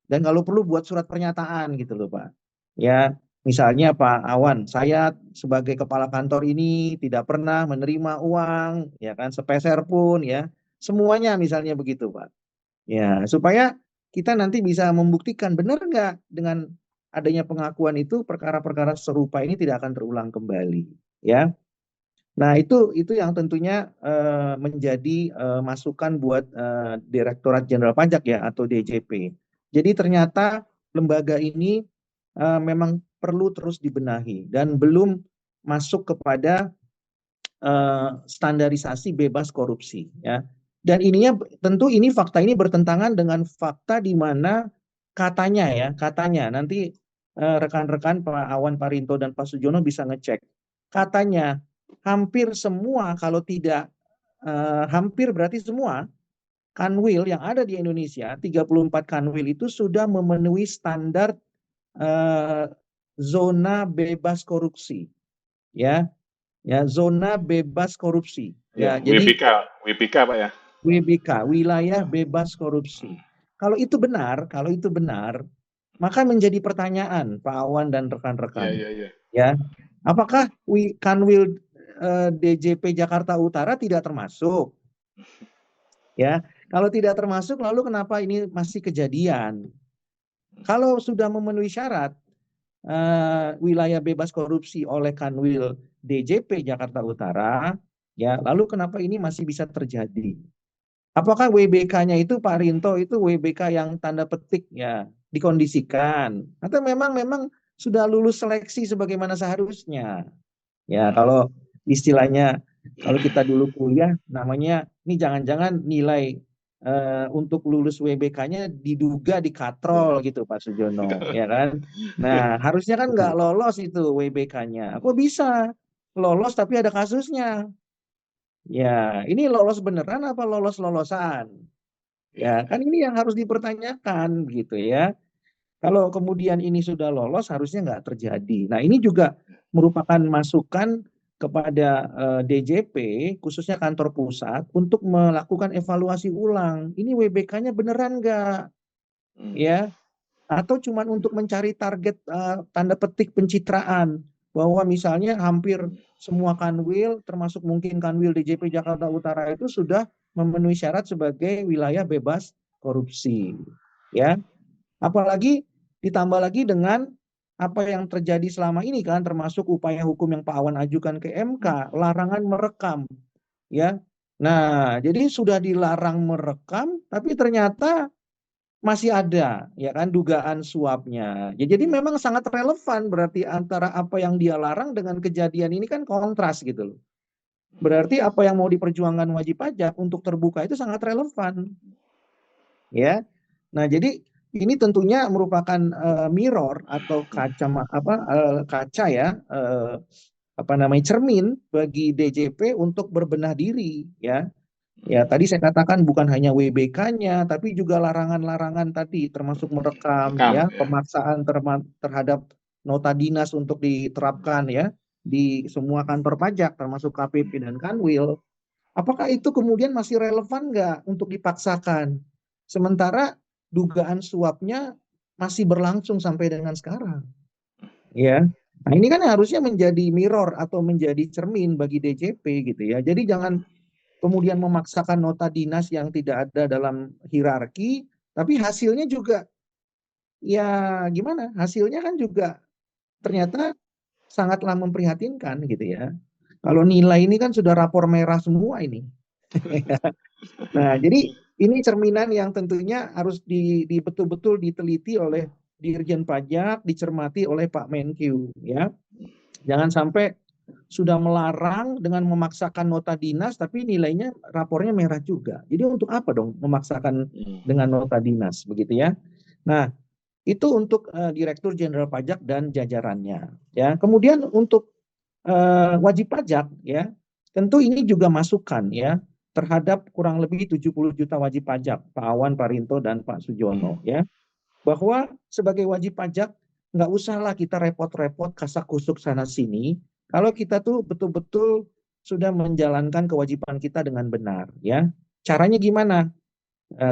Dan kalau perlu buat surat pernyataan gitu loh Pak. Ya, misalnya Pak Awan, saya sebagai kepala kantor ini tidak pernah menerima uang, ya kan, sepeser pun ya. Semuanya misalnya begitu Pak. Ya, supaya kita nanti bisa membuktikan benar nggak dengan adanya pengakuan itu perkara-perkara serupa ini tidak akan terulang kembali. Ya. Nah, itu yang tentunya menjadi masukan buat Direktorat Jenderal Pajak ya atau DJP. Jadi ternyata lembaga ini memang perlu terus dibenahi dan belum masuk kepada standarisasi bebas korupsi ya. Dan ininya tentu ini fakta ini bertentangan dengan fakta di mana katanya nanti rekan-rekan Pak Awan, Pak Rinto dan Pak Sujono bisa ngecek. Katanya hampir semua kalau tidak hampir berarti semua kanwil yang ada di Indonesia, 34 kanwil itu sudah memenuhi standar zona bebas korupsi, ya, zona bebas korupsi, ya, jadi WBK Pak ya. WBK, wilayah bebas korupsi. Kalau itu benar, maka menjadi pertanyaan Pak Awan dan rekan-rekan, ya, apakah kanwil DJP Jakarta Utara tidak termasuk, ya? Kalau tidak termasuk, lalu kenapa ini masih kejadian? Kalau sudah memenuhi syarat wilayah bebas korupsi oleh Kanwil DJP Jakarta Utara, ya, lalu kenapa ini masih bisa terjadi? Apakah WBK-nya itu Pak Rinto itu WBK yang tanda petik ya dikondisikan atau memang sudah lulus seleksi sebagaimana seharusnya? Ya, kalau istilahnya kalau kita dulu kuliah namanya ini jangan-jangan nilai untuk lulus WBK-nya diduga dikatrol gitu Pak Sujono, ya kan? Nah, harusnya kan nggak lolos itu WBK-nya. Kok bisa lolos tapi ada kasusnya? Ya, ini lolos beneran apa lolos-lolosan? Ya, kan ini yang harus dipertanyakan gitu ya. Kalau kemudian ini sudah lolos, harusnya nggak terjadi. Nah, ini juga merupakan masukan kepada DJP, khususnya kantor pusat, untuk melakukan evaluasi ulang. Ini WBK-nya beneran nggak? Ya, atau cuma untuk mencari target tanda petik pencitraan bahwa misalnya hampir semua kanwil termasuk mungkin kanwil DJP Jakarta Utara itu sudah memenuhi syarat sebagai wilayah bebas korupsi, ya. Apalagi ditambah lagi dengan apa yang terjadi selama ini kan, termasuk upaya hukum yang Pak Awan ajukan ke MK, larangan merekam, ya. Nah, jadi sudah dilarang merekam tapi ternyata masih ada ya kan dugaan suapnya. Ya, jadi memang sangat relevan berarti antara apa yang dia larang dengan kejadian ini kan kontras gitu loh. Berarti apa yang mau diperjuangkan wajib pajak untuk terbuka itu sangat relevan. Ya. Nah, jadi ini tentunya merupakan mirror atau kaca ya cermin bagi DJP untuk berbenah diri ya. Ya, tadi saya katakan bukan hanya WBK-nya, tapi juga larangan-larangan tadi, termasuk merekam, ya, pemaksaan terhadap nota dinas untuk diterapkan, ya, di semua kantor pajak, termasuk KPP dan Kanwil. Apakah itu kemudian masih relevan nggak untuk dipaksakan? Sementara dugaan suapnya masih berlangsung sampai dengan sekarang, ya. Nah, ini kan harusnya menjadi mirror atau menjadi cermin bagi DJP gitu ya. Jadi jangan kemudian memaksakan nota dinas yang tidak ada dalam hierarki, tapi hasilnya juga ya gimana? Hasilnya kan juga ternyata sangatlah memprihatinkan gitu ya. Kalau nilai ini kan sudah rapor merah semua ini. Nah, jadi ini cerminan yang tentunya harus betul-betul diteliti oleh Dirjen Pajak, dicermati oleh Pak Menkyu ya. Jangan sampai sudah melarang dengan memaksakan nota dinas tapi nilainya rapornya merah juga. Jadi untuk apa dong memaksakan dengan nota dinas begitu ya. Nah, itu untuk Direktur Jenderal Pajak dan jajarannya ya. Kemudian untuk wajib pajak ya, tentu ini juga masukan ya terhadap kurang lebih 70 juta wajib pajak, Pak Awan, Pak Rinto dan Pak Sujono ya. Bahwa sebagai wajib pajak nggak usahlah kita repot-repot kasak kusuk sana sini kalau kita tuh betul-betul sudah menjalankan kewajiban kita dengan benar ya. Caranya gimana?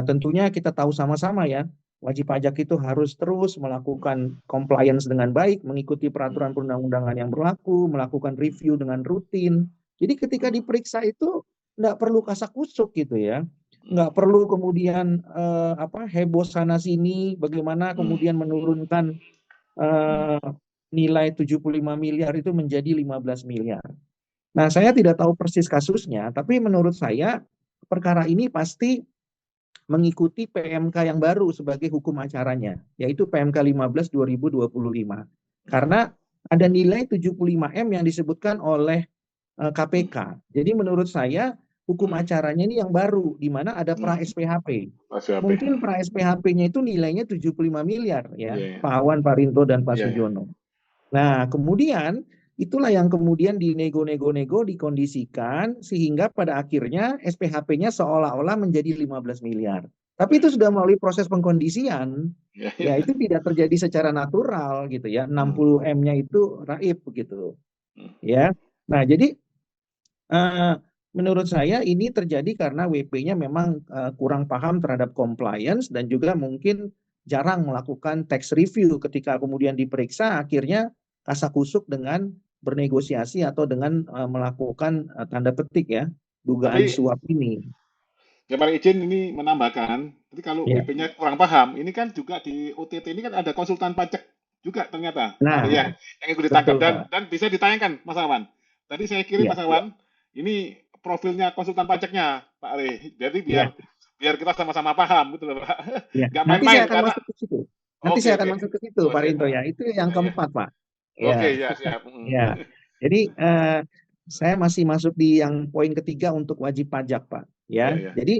Tentunya kita tahu sama-sama ya, wajib pajak itu harus terus melakukan compliance dengan baik, mengikuti peraturan perundang-undangan yang berlaku, melakukan review dengan rutin. Jadi ketika diperiksa itu nggak perlu kasak kusuk gitu ya. Nggak perlu kemudian heboh sana sini, bagaimana kemudian menurunkan nilai 75 miliar itu menjadi 15 miliar. Nah, saya tidak tahu persis kasusnya, tapi menurut saya perkara ini pasti mengikuti PMK yang baru sebagai hukum acaranya, yaitu PMK 15/2025. Karena ada nilai 75M yang disebutkan oleh KPK. Jadi menurut saya hukum acaranya ini yang baru, di mana ada pra SPHP. Mungkin pra SPHP-nya itu nilainya 75 miliar ya, Pak Awan, Pak Rinto, dan Pak Sujono. Nah, kemudian itulah yang kemudian dinego-nego-nego, dikondisikan, sehingga pada akhirnya SPHP-nya seolah-olah menjadi 15 miliar. Tapi itu sudah melalui proses pengkondisian, ya itu tidak terjadi secara natural gitu ya, 60M-nya itu raib begitu. Ya, nah jadi menurut saya ini terjadi karena WP-nya memang kurang paham terhadap compliance dan juga mungkin jarang melakukan tax review ketika kemudian diperiksa akhirnya kasakusuk dengan bernegosiasi atau dengan melakukan tanda petik ya dugaan suap ini. Ya paling izin ini menambahkan, jadi kalau Ya. WP-nya kurang paham, ini kan juga di OTT ini kan ada konsultan pajak juga ternyata, Pak Ari ya, Nah, yang ikut ditangkap betul Pak. dan bisa ditayangkan, Mas Awan. Tadi saya kirim Ya, Mas Awan, ini profilnya konsultan pajaknya, Pak Ari. Jadi biar ya, biar kita sama-sama paham gitu loh, Pak. ya. Nggak Nanti saya main-main akan karena masuk ke situ. Nanti oke saya akan oke. masuk ke situ, Oh Pak siap. Rinto ya. Itu yang Ya ya. keempat, Pak. Oke Ya, ya siap. ya. Jadi saya masih masuk di yang poin ketiga untuk wajib pajak, Pak. Ya Ya, ya. jadi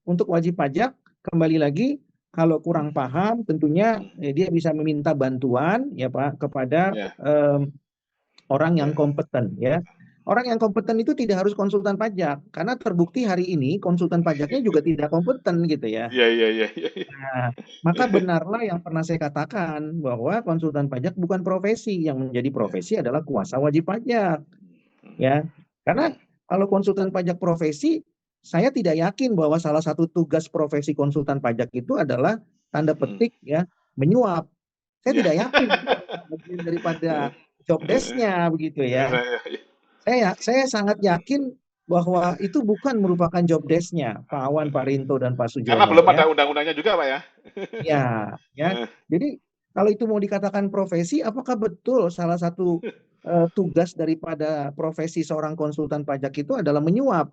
untuk wajib pajak kembali lagi kalau kurang paham tentunya dia bisa meminta bantuan ya Pak kepada Ya orang yang ya. kompeten ya. Orang yang kompeten itu tidak harus konsultan pajak karena terbukti hari ini konsultan pajaknya juga tidak kompeten gitu ya. Ya ya ya ya. Nah, maka benarlah yang pernah saya katakan bahwa konsultan pajak bukan profesi, yang menjadi profesi adalah kuasa wajib pajak ya. Karena kalau konsultan pajak profesi, saya tidak yakin bahwa salah satu tugas profesi konsultan pajak itu adalah tanda petik ya menyuap. Saya Ya. tidak yakin bagian daripada job desk-nya begitu ya. Ya. Saya sangat yakin bahwa itu bukan merupakan job desk-nya Pak Awan, Pak Rinto dan Pak Karena Sujono belum ya. ada undang-undangnya juga, Pak ya. Ya, ya. Jadi kalau itu mau dikatakan profesi, apakah betul salah satu tugas daripada profesi seorang konsultan pajak itu adalah menyuap?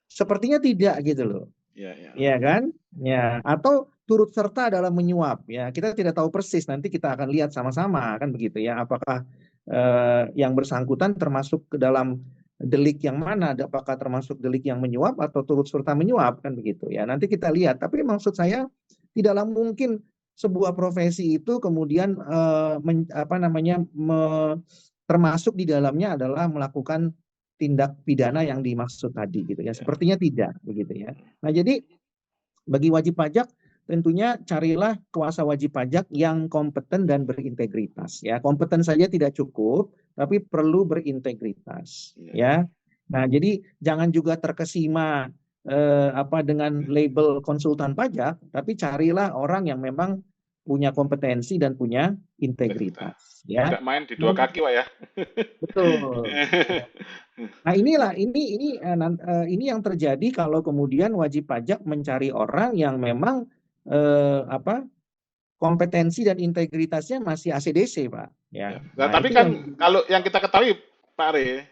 Sepertinya tidak gitu loh. Ya ya. Ya kan? Ya, atau turut serta dalam menyuap ya. Kita tidak tahu persis, nanti kita akan lihat sama-sama kan begitu ya. Apakah yang bersangkutan termasuk ke dalam delik yang mana? Apakah termasuk delik yang menyuap atau turut serta menyuap kan begitu ya. Nanti kita lihat. Tapi maksud saya tidaklah mungkin sebuah profesi itu kemudian termasuk di dalamnya adalah melakukan tindak pidana yang dimaksud tadi gitu ya. Sepertinya tidak begitu ya. Nah, jadi bagi wajib pajak tentunya carilah kuasa wajib pajak yang kompeten dan berintegritas ya. Kompeten saja tidak cukup, tapi perlu berintegritas ya. Nah, jadi jangan juga terkesima dengan label konsultan pajak, tapi carilah orang yang memang punya kompetensi dan punya integritas ya. Tidak main di dua kaki, Pak ya. Betul. Nah, ini yang terjadi kalau kemudian wajib pajak mencari orang yang memang kompetensi dan integritasnya masih ACDC, Pak. Ya. Nah, Nah, tapi itu kan yang kalau yang kita ketahui, Pak Ari,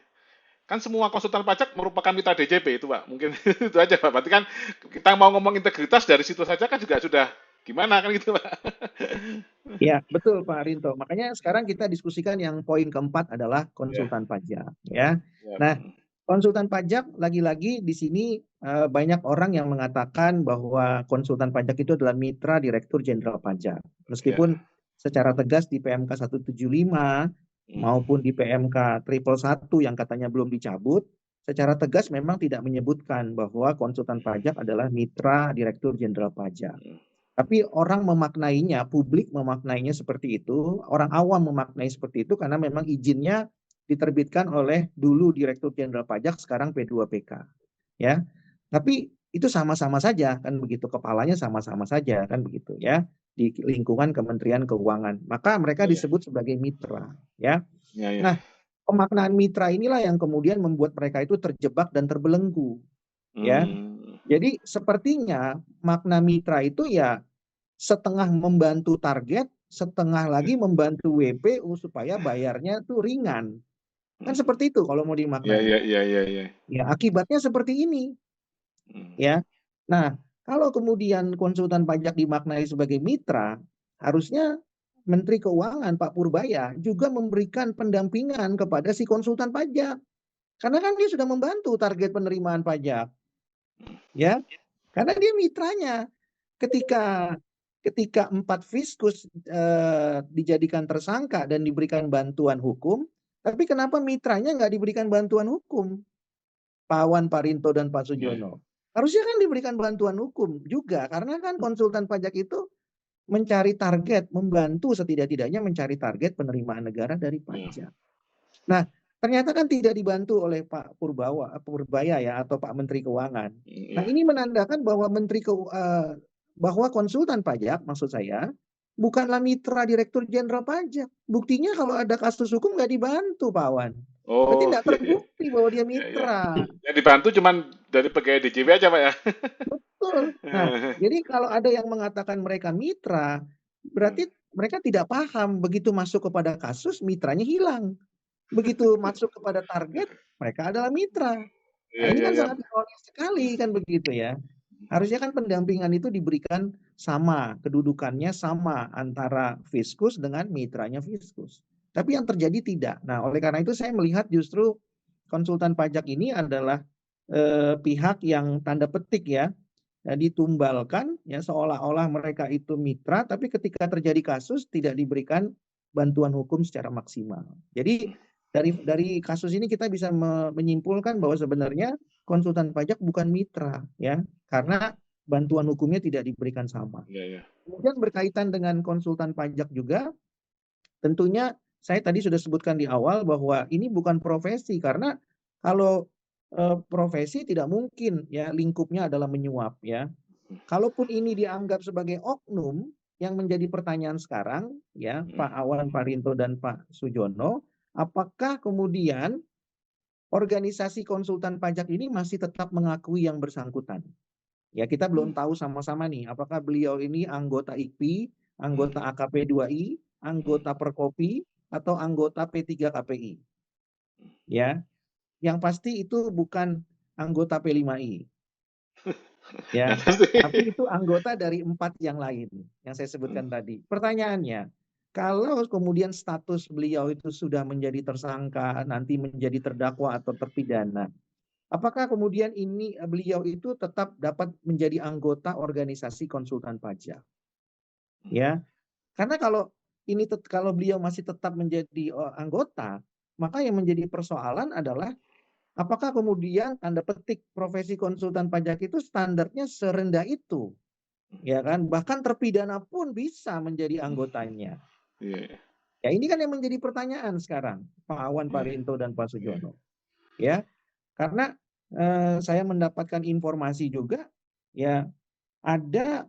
kan semua konsultan pajak merupakan mitra DJP itu, Pak. Mungkin itu aja, Pak. Berarti kan kita mau ngomong integritas dari situ saja kan juga sudah gimana kan gitu, Pak. Ya, betul Pak Rinto. Makanya sekarang kita diskusikan yang poin keempat adalah konsultan pajak, ya. Nah, konsultan pajak lagi-lagi di sini banyak orang yang mengatakan bahwa konsultan pajak itu adalah mitra Direktur Jenderal Pajak. Meskipun secara tegas di PMK 175 maupun di PMK 111 yang katanya belum dicabut, secara tegas memang tidak menyebutkan bahwa konsultan pajak adalah mitra Direktur Jenderal Pajak. Tapi orang memaknainya, publik memaknainya seperti itu, orang awam memaknai seperti itu karena memang izinnya diterbitkan oleh dulu Direktur Jenderal Pajak, sekarang P2PK. Ya. Tapi itu sama-sama saja kan begitu, kepalanya sama-sama saja kan begitu ya, di lingkungan Kementerian Keuangan. Maka mereka disebut sebagai mitra, ya. Nah, pemaknaan mitra inilah yang kemudian membuat mereka itu terjebak dan terbelenggu. Ya. Jadi sepertinya makna mitra itu ya setengah membantu target, setengah lagi membantu WPU supaya bayarnya tuh ringan. Kan seperti itu kalau mau dimaknai. Ya, akibatnya seperti ini. Ya. Nah, kalau kemudian konsultan pajak dimaknai sebagai mitra, harusnya Menteri Keuangan Pak Purbaya juga memberikan pendampingan kepada si konsultan pajak. Karena kan dia sudah membantu target penerimaan pajak. Ya. Karena dia mitranya. Ketika 4 fiskus dijadikan tersangka dan diberikan bantuan hukum, tapi kenapa mitranya nggak diberikan bantuan hukum? Pak Awan, Pak Rinto, dan Pak Sujono. Harusnya kan diberikan bantuan hukum juga, karena kan konsultan pajak itu mencari target, membantu setidak-tidaknya mencari target penerimaan negara dari pajak. Nah, ternyata kan tidak dibantu oleh Pak Purbaya ya, atau Pak Menteri Keuangan. Nah, ini menandakan bahwa bahwa konsultan pajak, maksud saya, bukanlah mitra Direktur Jenderal Pajak. Buktinya kalau ada kasus hukum nggak dibantu, Pak Wan. Berarti tidak terbukti bahwa dia mitra. Yang dibantu cuman Dari pegawai DJP aja, Pak ya. Betul. Nah, jadi kalau ada yang mengatakan mereka mitra, berarti mereka tidak paham begitu masuk kepada kasus mitranya hilang. Begitu masuk kepada target, mereka adalah mitra. Nah, Iya, ini iya, kan iya. sangat ironis sekali kan begitu ya. Harusnya kan pendampingan itu diberikan sama, kedudukannya sama antara Fiskus dengan mitranya Fiskus. Tapi yang terjadi tidak. Nah, oleh karena itu saya melihat justru konsultan pajak ini adalah pihak yang tanda petik ya, ditumbalkan ya seolah-olah mereka itu mitra, tapi ketika terjadi kasus tidak diberikan bantuan hukum secara maksimal. Jadi dari kasus ini kita bisa menyimpulkan bahwa sebenarnya konsultan pajak bukan mitra ya, karena bantuan hukumnya tidak diberikan sama. Iya, iya. Kemudian berkaitan dengan konsultan pajak juga, tentunya saya tadi sudah sebutkan di awal bahwa ini bukan profesi, karena kalau profesi tidak mungkin ya lingkupnya adalah menyuap ya. Kalaupun ini dianggap sebagai oknum, yang menjadi pertanyaan sekarang ya Pak Awan, Pak Rinto dan Pak Sujono, apakah kemudian organisasi konsultan pajak ini masih tetap mengakui yang bersangkutan? Ya, kita belum tahu sama-sama nih, apakah beliau ini anggota IKPI, anggota AKP 2I, anggota Perkopi, atau anggota P3 KPI. Ya, yang pasti itu bukan anggota P5I. Ya, Yang pasti. tapi itu anggota dari 4 yang lain yang saya sebutkan tadi. Pertanyaannya, kalau kemudian status beliau itu sudah menjadi tersangka, nanti menjadi terdakwa atau terpidana, apakah kemudian ini beliau itu tetap dapat menjadi anggota organisasi konsultan pajak? Ya, karena kalau kalau beliau masih tetap menjadi anggota, maka yang menjadi persoalan adalah apakah kemudian tanda petik profesi konsultan pajak itu standarnya serendah itu, ya kan? Bahkan terpidana pun bisa menjadi anggotanya. Iya. Ya ini kan yang menjadi pertanyaan sekarang, Pak Awan, Pak Rinto dan Pak Sujono. Ya, karena saya mendapatkan informasi juga, ya ada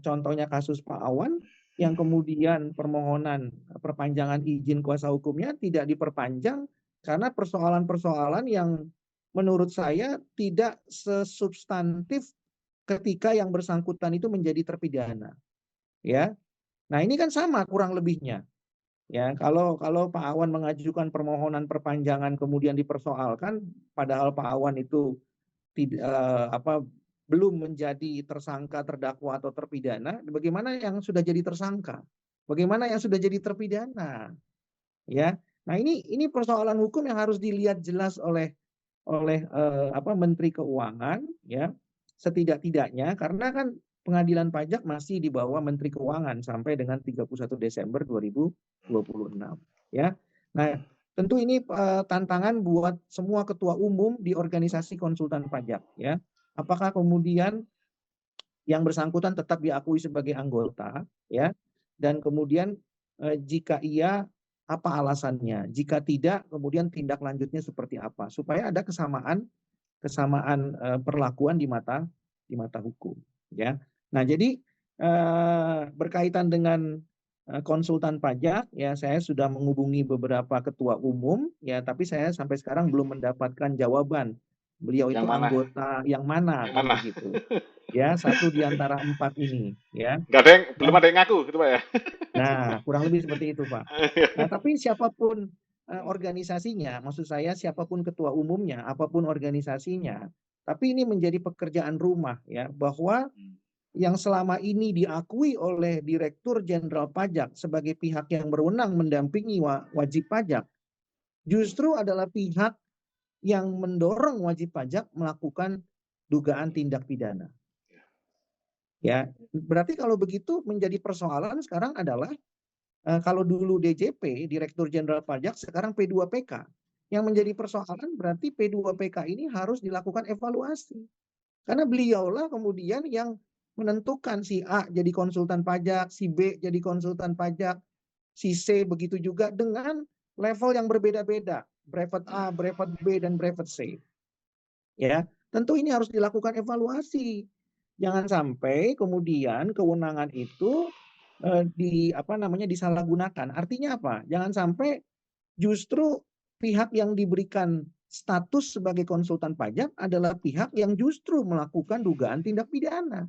contohnya kasus Pak Awan yang kemudian permohonan perpanjangan izin kuasa hukumnya tidak diperpanjang karena persoalan-persoalan yang menurut saya tidak sesubstantif ketika yang bersangkutan itu menjadi terpidana. Ya. Nah, ini kan sama kurang lebihnya. Ya, kalau Pak Awan mengajukan permohonan perpanjangan kemudian dipersoalkan padahal Pak Awan itu tidak belum menjadi tersangka, terdakwa atau terpidana, bagaimana yang sudah jadi tersangka? Bagaimana yang sudah jadi terpidana? Ya. Nah, ini persoalan hukum yang harus dilihat jelas oleh Menteri Keuangan ya. Setidak-tidaknya karena kan pengadilan pajak masih di bawah Menteri Keuangan sampai dengan 31 Desember 2026 ya. Nah, tentu ini tantangan buat semua ketua umum di organisasi konsultan pajak ya. Apakah kemudian yang bersangkutan tetap diakui sebagai anggota ya, dan kemudian jika iya apa alasannya, jika tidak kemudian tindak lanjutnya seperti apa supaya ada kesamaan perlakuan di mata hukum ya. Nah, jadi berkaitan dengan konsultan pajak ya, saya sudah menghubungi beberapa ketua umum ya, tapi saya sampai sekarang belum mendapatkan jawaban beliau Yang itu mana? anggota yang mana Yang kan mana? begitu ya, satu di antara 4 ini ya. Belum ada yang ngaku gitu, Pak ya. Nah, kurang lebih seperti itu, Pak. Nah, tapi siapapun organisasinya, maksud saya siapapun ketua umumnya, apapun organisasinya, tapi ini menjadi pekerjaan rumah ya, bahwa yang selama ini diakui oleh Direktur Jenderal Pajak sebagai pihak yang berwenang mendampingi wajib pajak, justru adalah pihak yang mendorong wajib pajak melakukan dugaan tindak pidana. Ya, berarti kalau begitu menjadi persoalan sekarang adalah kalau dulu DJP, Direktur Jenderal Pajak, sekarang P2PK. Yang menjadi persoalan berarti P2PK ini harus dilakukan evaluasi. Karena beliaulah kemudian yang menentukan si A jadi konsultan pajak, si B jadi konsultan pajak, si C begitu juga dengan level yang berbeda-beda. Brevet A, brevet B, dan brevet C. Ya, tentu ini harus dilakukan evaluasi. Jangan sampai kemudian kewenangan itu disalahgunakan. Artinya apa? Jangan sampai justru pihak yang diberikan status sebagai konsultan pajak adalah pihak yang justru melakukan dugaan tindak pidana.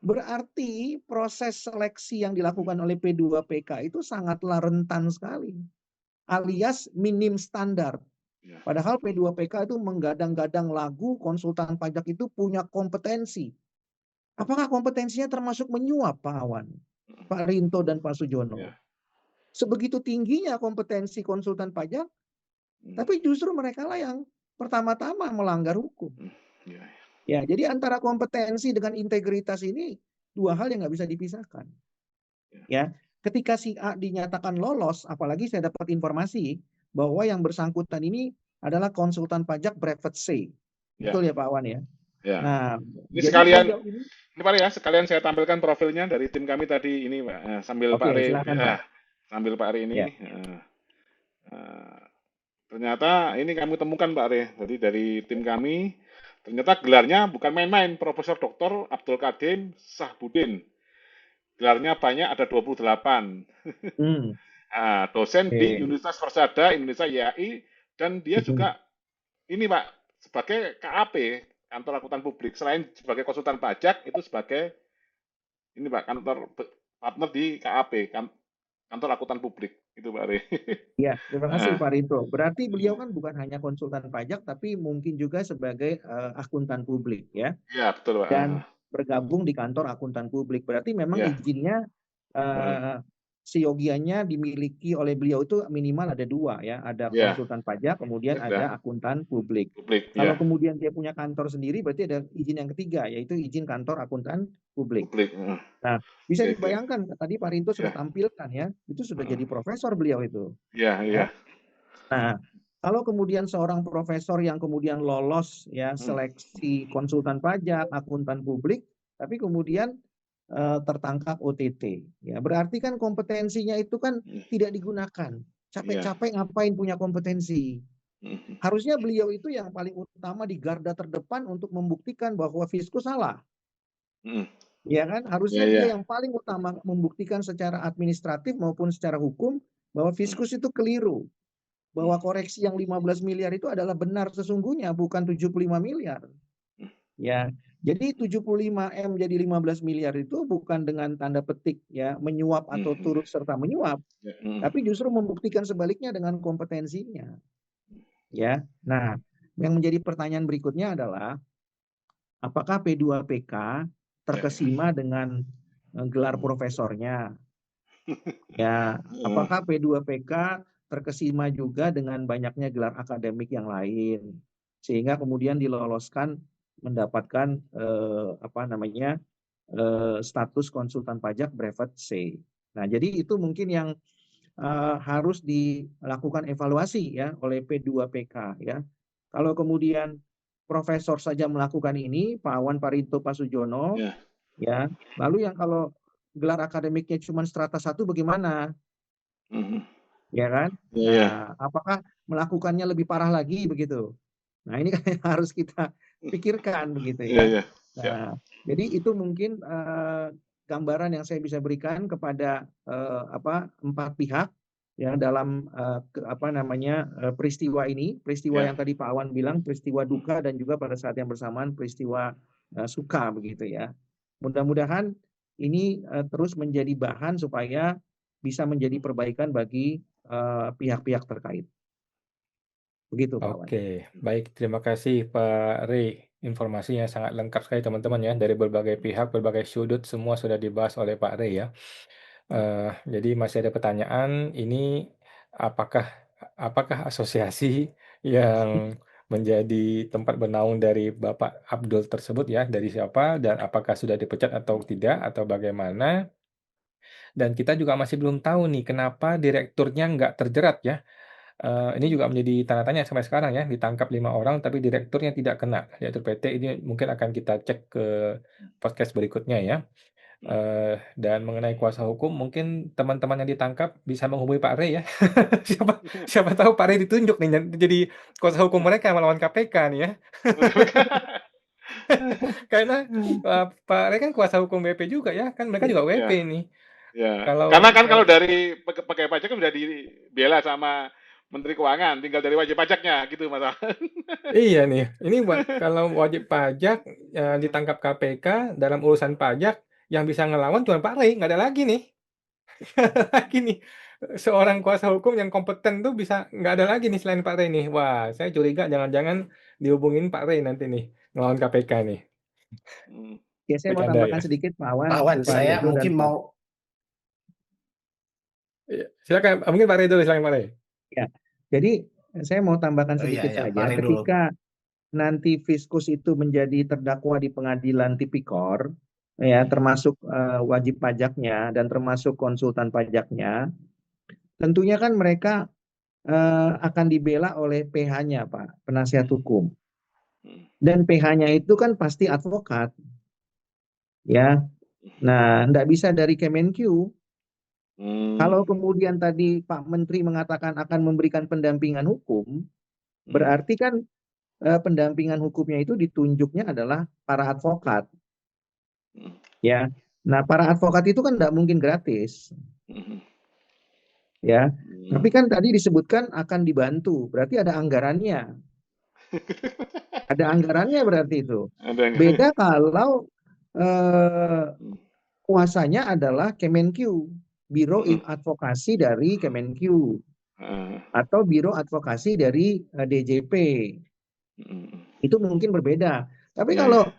Berarti proses seleksi yang dilakukan oleh P2PK itu sangatlah rentan sekali, alias minim standar. Ya. Padahal P2PK itu menggadang-gadang lagu konsultan pajak itu punya kompetensi. Apakah kompetensinya termasuk menyuap, Pak Awan, Pak Rinto dan Pak Sujono? Ya. Sebegitu tingginya kompetensi konsultan pajak, tapi justru mereka lah yang pertama-tama melanggar hukum. Ya. Ya, jadi antara kompetensi dengan integritas ini dua hal yang nggak bisa dipisahkan. Ya, ketika si A dinyatakan lolos, apalagi saya dapat informasi bahwa yang bersangkutan ini adalah konsultan pajak brevet C. Ya. Betul ya Pak Awan ya? Ya. Nah, Ini jadi sekalian, sejauh ini, ini Pak Rey ya, sekalian saya tampilkan profilnya dari tim kami tadi ini, Pak. Sambil Oke, Pak Rey, silakan, Pak. sambil Pak Rey ini. Ya. Ternyata ini kami temukan Pak Rey, jadi dari tim kami, ternyata gelarnya bukan main-main, Profesor Dr. Abdul Kadim Sahbudin. Gelarnya banyak, ada 28. Dosen Oke. di Universitas Persada Indonesia IAI, dan dia juga ini Pak, sebagai KAP, kantor akuntan publik. Selain sebagai konsultan pajak, itu sebagai ini Pak, kantor partner di KAP, kantor akuntan publik. Itu Pak Rey. Ya, terima kasih Pak Rinto. Berarti beliau kan bukan hanya konsultan pajak, tapi mungkin juga sebagai akuntan publik ya. Iya, betul Pak. Dan bergabung di kantor akuntan publik. Berarti memang Ya. izinnya seyogianya dimiliki oleh beliau itu minimal ada dua ya, ada Ya. konsultan pajak, kemudian Ya. ada akuntan publik. Publik, Kalau ya. kemudian dia punya kantor sendiri, berarti ada izin yang ketiga, yaitu izin kantor akuntan publik. Publik. Nah, bisa Oke. dibayangkan tadi Pak Rinto sudah Ya. tampilkan ya, itu sudah jadi profesor beliau itu. Iya, iya. Nah, kalau kemudian seorang profesor yang kemudian lolos ya seleksi konsultan pajak, akuntan publik, tapi kemudian tertangkap OTT, ya berarti kan kompetensinya itu kan tidak digunakan. Capek-capek ngapain punya kompetensi? Harusnya beliau itu yang paling utama di garda terdepan untuk membuktikan bahwa Fiskus salah. Ya kan? Harusnya dia yang paling utama membuktikan secara administratif maupun secara hukum bahwa Fiskus itu keliru. Bahwa koreksi yang 15 miliar itu adalah benar sesungguhnya, bukan 75 miliar. Ya, jadi 75M jadi 15 miliar itu bukan dengan tanda petik ya menyuap atau turut serta menyuap, tapi justru membuktikan sebaliknya dengan kompetensinya. Ya. Nah, yang menjadi pertanyaan berikutnya adalah apakah P2PK terkesima dengan gelar profesornya? Ya, apakah P2PK terkesima juga dengan banyaknya gelar akademik yang lain sehingga kemudian diloloskan mendapatkan status konsultan pajak brevet C. Nah, jadi itu mungkin yang harus dilakukan evaluasi ya oleh P2PK ya. Kalau kemudian profesor saja melakukan ini, Pak Awan, Pak Rinto, Pak Sujono, ya. Lalu yang kalau gelar akademiknya cuma strata 1 bagaimana? Ya kan? Nah, apakah melakukannya lebih parah lagi begitu? Nah, ini kan yang harus kita pikirkan begitu ya. Nah, jadi itu mungkin gambaran yang saya bisa berikan kepada 4 pihak ya dalam peristiwa ini, peristiwa yang tadi Pak Awan bilang peristiwa duka dan juga pada saat yang bersamaan peristiwa suka begitu ya. Mudah-mudahan ini terus menjadi bahan supaya bisa menjadi perbaikan bagi pihak-pihak terkait. Begitu Pak Awan. Oke, baik. Terima kasih Pak Rey. Informasinya sangat lengkap sekali teman-teman ya. Dari berbagai pihak, berbagai sudut, semua sudah dibahas oleh Pak Rey ya. Jadi masih ada pertanyaan, ini apakah asosiasi yang menjadi tempat bernaung dari Bapak Abdul tersebut ya, dari siapa, dan apakah sudah dipecat atau tidak, atau bagaimana? Dan kita juga masih belum tahu nih, kenapa direkturnya nggak terjerat ya. Ini juga menjadi tanda tanya sampai sekarang ya, ditangkap 5 orang tapi direkturnya tidak kena. Direktur PT ini mungkin akan kita cek ke podcast berikutnya ya. Dan mengenai kuasa hukum mungkin teman-teman yang ditangkap bisa menghubungi Pak Rey ya. Siapa tahu Pak Rey ditunjuk nih jadi kuasa hukum mereka melawan KPK nih ya. Karena Pak Rey kan kuasa hukum BP juga ya, kan mereka juga WP nih. Ya. Karena kan kalau dari pegawai pajak kan sudah dibela sama Menteri Keuangan, tinggal dari wajib pajaknya gitu Mas. Iya nih, ini kalau wajib pajak ditangkap KPK dalam urusan pajak, yang bisa ngelawan cuma Pak Rey, nggak ada lagi nih. Nggak ada lagi nih. Seorang kuasa hukum yang kompeten tuh nggak ada lagi nih selain Pak Rey nih. Wah, saya curiga jangan-jangan dihubungin Pak Rey nanti nih, ngelawan KPK nih. Hmm. Ya, saya mau Bercanda tambahkan ya. sedikit Pak Wan, Pak Wan, Pak saya Rido dan mungkin Pak. mau Iya, silakan, mungkin Pak Rey dulu, silakan Pak Rey. Ya, jadi saya mau tambahkan oh iya sedikit ya, saja. Pak Rey dulu. Ketika nanti Fiskus itu menjadi terdakwa di pengadilan tipikor, ya termasuk wajib pajaknya dan termasuk konsultan pajaknya, tentunya kan mereka akan dibela oleh PH-nya, Pak, penasihat hukum. Dan PH-nya itu kan pasti advokat, ya. Nah, tidak bisa dari Kemenq. Kalau kemudian tadi Pak Menteri mengatakan akan memberikan pendampingan hukum, berarti kan pendampingan hukumnya itu ditunjuknya adalah para advokat, ya. Nah, para advokat itu kan tidak mungkin gratis, ya. Tapi kan tadi disebutkan akan dibantu, berarti ada anggarannya. Ada anggarannya berarti itu. Beda kalau kuasanya adalah Kemenq, Biro Advokasi dari Kemenq, atau Biro Advokasi dari DJP. Itu mungkin berbeda. Tapi kalau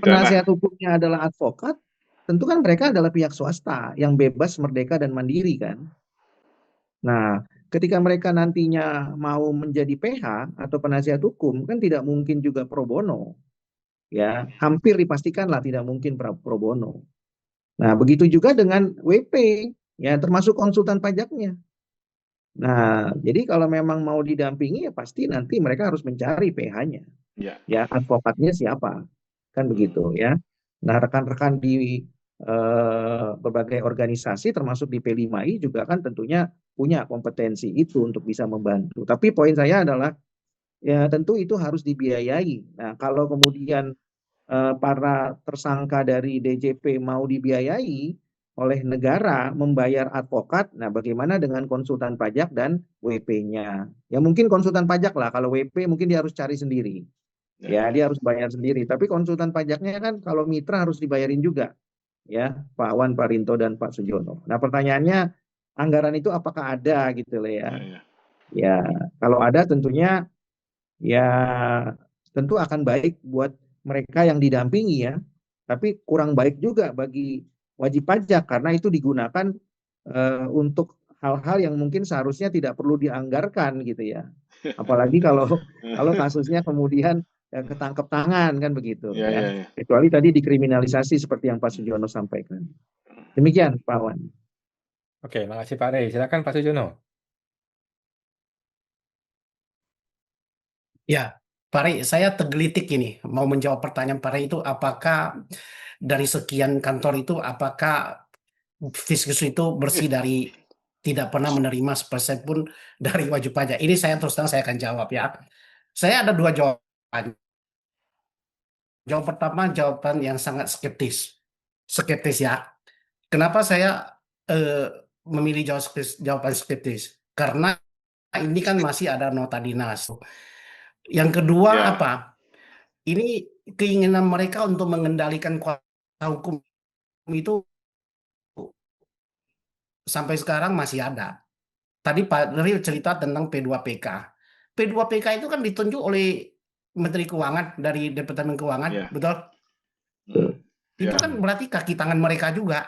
penasihat hukumnya adalah advokat, tentu kan mereka adalah pihak swasta yang bebas, merdeka, dan mandiri kan. Nah, ketika mereka nantinya mau menjadi PH atau penasihat hukum, kan tidak mungkin juga pro bono. Ya, hampir dipastikan lah tidak mungkin pro bono. Nah, begitu juga dengan WP, ya termasuk konsultan pajaknya. Nah, jadi kalau memang mau didampingi ya pasti nanti mereka harus mencari PH-nya. Ya, advokatnya siapa? Kan begitu ya. Nah, rekan-rekan di berbagai organisasi termasuk di P5I juga kan tentunya punya kompetensi itu untuk bisa membantu. Tapi poin saya adalah ya tentu itu harus dibiayai. Nah, kalau kemudian para tersangka dari DJP mau dibiayai oleh negara membayar advokat, nah bagaimana dengan konsultan pajak dan WP-nya? Ya mungkin konsultan pajak lah, kalau WP mungkin dia harus cari sendiri. Ya, dia harus bayar sendiri. Tapi konsultan pajaknya kan kalau mitra harus dibayarin juga. Ya, Pak Wan, Pak Rinto, dan Pak Sujono. Nah, pertanyaannya, anggaran itu apakah ada gitu loh ya? Ya, kalau ada tentunya ya tentu akan baik buat mereka yang didampingi ya. Tapi kurang baik juga bagi wajib pajak karena itu digunakan untuk hal-hal yang mungkin seharusnya tidak perlu dianggarkan gitu ya. Apalagi kalau kasusnya kemudian ketangkep tangan kan begitu ya. Kecuali tadi dikriminalisasi seperti yang Pak Sujono sampaikan. Demikian Pak Wan. Oke, makasih Pak Rey. Silakan Pak Sujono. Ya, Pak Rey, saya tergelitik ini mau menjawab pertanyaan Pak Rey itu apakah dari sekian kantor itu apakah Fiskus itu bersih dari tidak pernah menerima sepersen pun dari wajib pajak. Ini saya terus terang saya akan jawab ya. Saya ada dua jawaban. Jawaban pertama jawaban yang sangat skeptis. Skeptis ya. Kenapa saya memilih jawaban skeptis? Karena ini kan masih ada nota dinas. Yang kedua apa? Ini keinginan mereka untuk mengendalikan kuasa hukum itu sampai sekarang masih ada. Tadi Pak Ril cerita tentang P2PK. P2PK itu kan ditunjuk oleh Menteri Keuangan dari Departemen Keuangan, betul? Itu kan berarti kaki tangan mereka juga.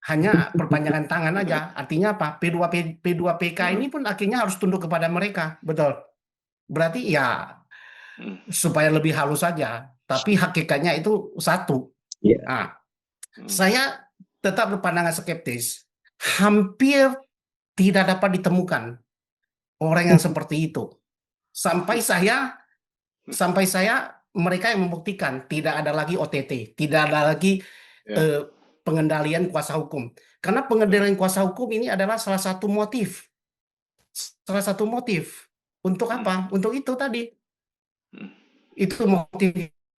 Hanya perpanjangan tangan aja. Artinya apa? P2PK ini pun akhirnya harus tunduk kepada mereka, betul? Berarti ya supaya lebih halus saja. Tapi hakikatnya itu satu. Nah, saya tetap berpandangan skeptis. Hampir tidak dapat ditemukan orang yang seperti itu. Sampai saya mereka yang membuktikan tidak ada lagi OTT, tidak ada lagi pengendalian kuasa hukum. Karena pengendalian kuasa hukum ini adalah salah satu motif. Salah satu motif. Untuk apa? Untuk itu tadi. Itu motif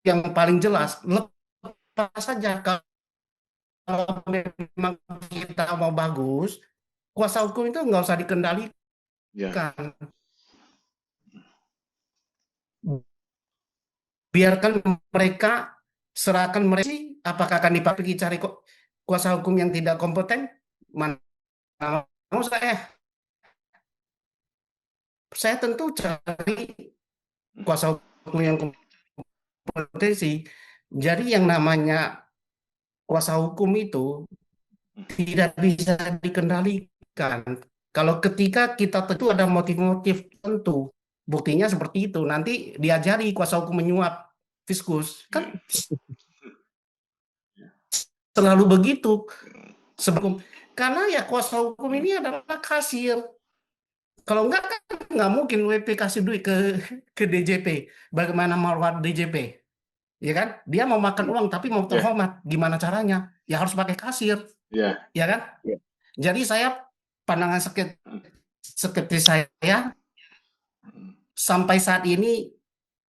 yang paling jelas. Lepas saja kalau memang kita mau bagus, kuasa hukum itu nggak usah dikendalikan. Ya. Biarkan mereka, serahkan mereka, apakah akan dipakai cari kuasa hukum yang tidak kompeten? Mana mau saya tentu cari kuasa hukum yang kompetensi. Jadi yang namanya kuasa hukum itu tidak bisa dikendalikan. Kalau ketika kita tentu ada motif-motif tertentu, buktinya seperti itu. Nanti diajari kuasa hukum menyuap Fiskus. Kan selalu begitu. Karena ya kuasa hukum ini adalah kasir. Kalau enggak kan nggak mungkin WP kasih duit ke DJP. Bagaimana merawat DJP? Ya kan? Dia mau makan uang tapi mau terhormat. Gimana caranya? Ya harus pakai kasir. Ya. Ya kan? Ya. Jadi pandangan skeptis saya sampai saat ini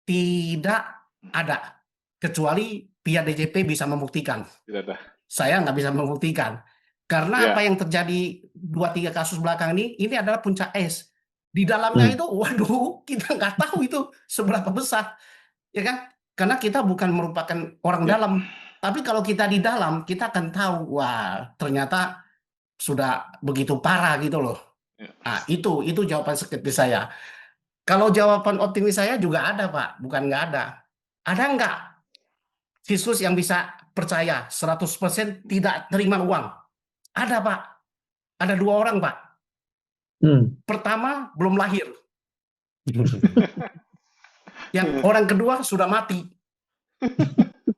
tidak ada, kecuali pihak DJP bisa membuktikan. Tidak ada. Saya nggak bisa membuktikan. Karena Ya. apa yang terjadi 2-3 kasus belakang ini adalah puncak es. Di dalamnya itu, waduh, kita nggak tahu itu seberapa besar. Ya kan? Karena kita bukan merupakan orang dalam. Tapi kalau kita di dalam, kita akan tahu, wah, ternyata sudah begitu parah gitu loh. Nah, itu jawaban skeptis saya. Kalau jawaban optimis saya juga ada, Pak. Bukan nggak ada. Ada nggak Fiskus yang bisa percaya 100% tidak terima uang? Ada, Pak. Ada 2 orang, Pak. Pertama, belum lahir. Yang orang kedua sudah mati.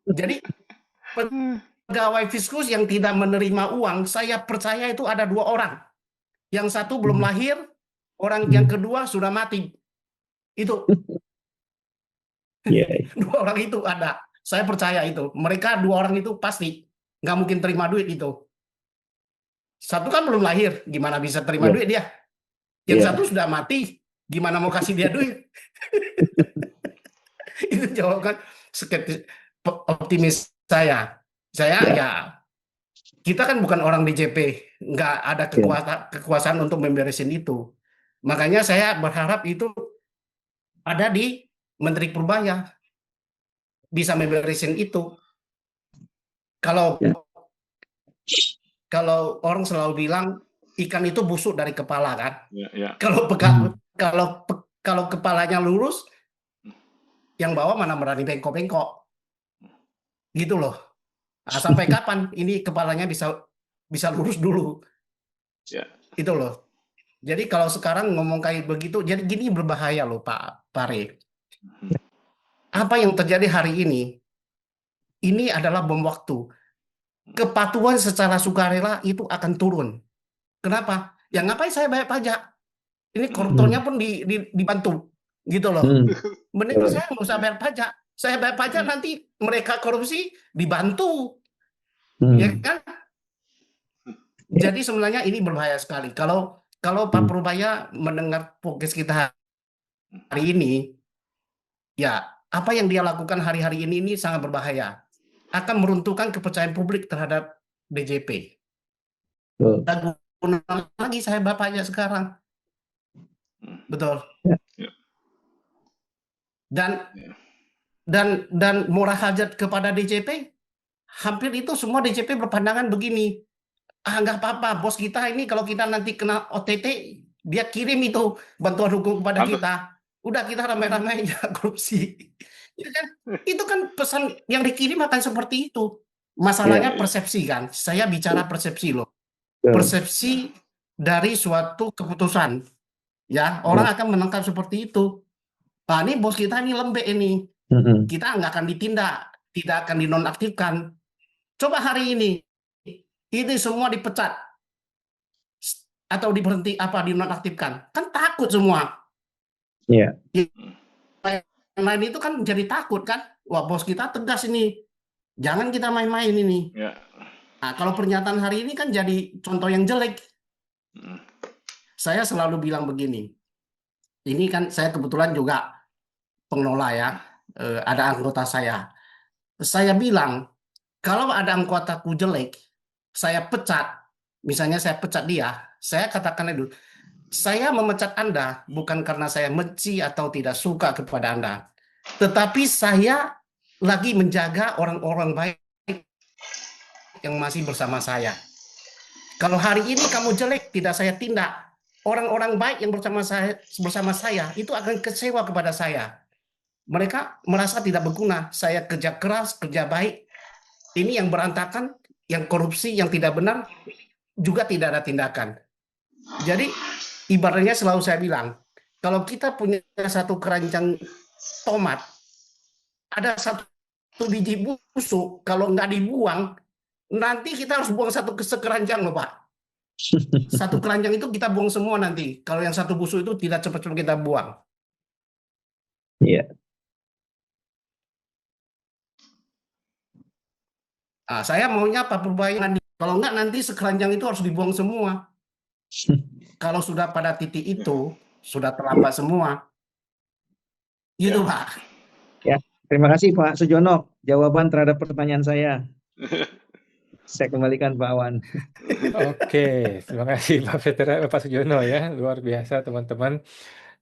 Jadi, pegawai Fiskus yang tidak menerima uang, saya percaya itu ada 2 orang. Yang satu belum lahir, orang yang kedua sudah mati. Itu. 2 orang itu ada. Saya percaya itu. Mereka 2 orang itu pasti nggak mungkin terima duit itu. Satu kan belum lahir, gimana bisa terima duit dia? Yang satu sudah mati, gimana mau kasih dia duit? Itu jawaban skeptis, optimis saya. Ya, kita kan bukan orang DJP, nggak ada kekuasaan untuk memberesin itu. Makanya saya berharap itu ada di Menteri Purbaya bisa memberesin itu. Kalau orang selalu bilang ikan itu busuk dari kepala kan. Kalau kepalanya lurus, yang bawah mana berani bengkok-bengkok. Gitu loh. Nah, sampai kapan ini kepalanya bisa lurus dulu. Itu loh. Jadi kalau sekarang ngomong kayak begitu, jadi gini berbahaya loh Pak Pare. Apa yang terjadi hari ini adalah bom waktu. Kepatuhan secara sukarela itu akan turun. Kenapa? Ya ngapain saya bayar pajak? Ini koruptornya pun dibantu. Gitu loh. Mending saya nggak usah bayar pajak. Saya bayar pajak nanti mereka korupsi dibantu. Ya kan? Jadi sebenarnya ini berbahaya sekali. Kalau Pak Purbaya mendengar podcast kita hari ini, ya apa yang dia lakukan hari-hari ini sangat berbahaya. Akan meruntuhkan kepercayaan publik terhadap DJP. Dan lagi saya bapaknya sekarang. Betul. Dan murah hajat kepada DJP, hampir itu semua DJP berpandangan begini. Nggak apa-apa, bos kita ini kalau kita nanti kena OTT, dia kirim itu bantuan hukum kepada kita. Udah kita ramai-ramai korupsi. Ya kan? Itu kan pesan yang dikirim akan seperti itu. Masalahnya persepsi kan. Saya bicara persepsi loh. Persepsi dari suatu keputusan. Ya, orang akan menangkap seperti itu. Nah, ini bos kita ini lembek ini. Kita nggak akan ditindak, tidak akan dinonaktifkan. Coba hari ini semua dipecat atau diberhenti dinonaktifkan, kan takut semua. Yang lain itu kan jadi takut kan, wah bos kita tegas ini, jangan kita main-main ini. Nah, kalau pernyataan hari ini kan jadi contoh yang jelek. Saya selalu bilang begini, ini kan saya kebetulan juga pengelola ya, ada anggota saya. Saya bilang kalau ada anggotaku jelek, saya pecat, misalnya saya pecat dia, saya katakan dulu, saya memecat Anda bukan karena saya benci atau tidak suka kepada Anda, tetapi saya lagi menjaga orang-orang baik yang masih bersama saya. Kalau hari ini kamu jelek, tidak saya tindak. Orang-orang baik yang bersama saya itu akan kecewa kepada saya. Mereka merasa tidak berguna. Saya kerja keras, kerja baik. Ini yang berantakan, yang korupsi, yang tidak benar, juga tidak ada tindakan. Jadi ibaratnya selalu saya bilang, kalau kita punya satu keranjang tomat, ada satu biji busuk, kalau nggak dibuang, nanti kita harus buang satu sekeranjang loh Pak. Satu keranjang itu kita buang semua nanti. Kalau yang satu busuk itu tidak cepat-cepat kita buang. Iya. Nah, saya maunya Pak Purbayan, kalau nggak nanti sekeranjang itu harus dibuang semua. Kalau sudah pada titik itu, sudah terlambat semua. Gitu Ya. Pak. Ya, terima kasih Pak Sujono. Jawaban terhadap pertanyaan saya. Saya kembalikan Pak Awan. Oke, terima kasih Pak Sujono ya, luar biasa teman-teman.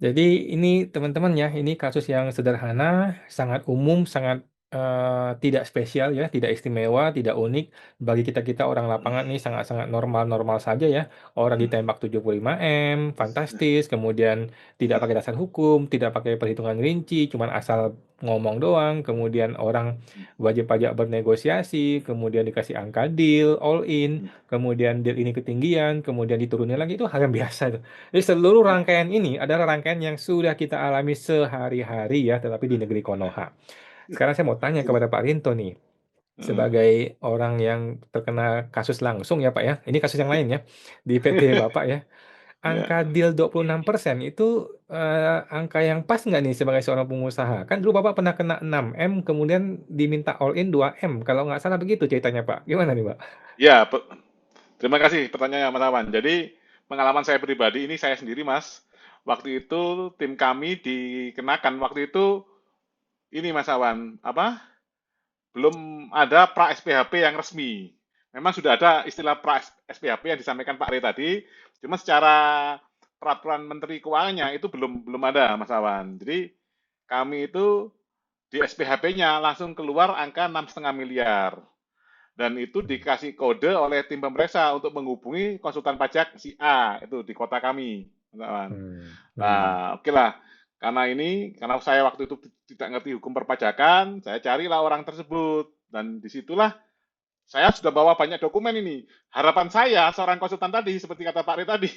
Jadi ini teman-teman ya, ini kasus yang sederhana, sangat umum, sangat tidak spesial ya, tidak istimewa, tidak unik. Bagi kita-kita orang lapangan nih sangat-sangat normal-normal saja ya. Orang ditembak 75M, fantastis, kemudian tidak pakai dasar hukum, tidak pakai perhitungan rinci, cuman asal ngomong doang, kemudian orang wajib pajak bernegosiasi, kemudian dikasih angka deal, all in, kemudian deal ini ketinggian, kemudian diturunin lagi, itu hal yang biasa tuh. Jadi seluruh rangkaian ini adalah rangkaian yang sudah kita alami sehari-hari ya, tetapi di negeri Konoha. Sekarang saya mau tanya kepada Pak Rinto nih, sebagai orang yang terkena kasus langsung ya Pak ya, ini kasus yang lain ya, di PT Bapak ya. Angka Ya. deal 26% itu angka yang pas nggak nih sebagai seorang pengusaha? Kan dulu Bapak pernah kena 6M, kemudian diminta all in 2M, kalau nggak salah begitu ceritanya Pak. Gimana nih Pak? Ya, terima kasih pertanyaannya Mas Awan. Jadi pengalaman saya pribadi ini saya sendiri Mas. Waktu itu tim kami dikenakan waktu itu ini Mas Awan, apa? Belum ada pra SPHP yang resmi. Memang sudah ada istilah pra SPHP yang disampaikan Pak Rey tadi, cuma secara peraturan Menteri Keuangannya itu belum ada Mas Awan. Jadi kami itu di SPHP-nya langsung keluar angka 6,5 miliar. Dan itu dikasih kode oleh tim pemeriksa untuk menghubungi konsultan pajak si A itu di kota kami. Nah, oke lah. Karena saya waktu itu tidak ngerti hukum perpajakan, saya carilah orang tersebut. Dan disitulah saya sudah bawa banyak dokumen ini. Harapan saya, seorang konsultan tadi, seperti kata Pak Ri tadi,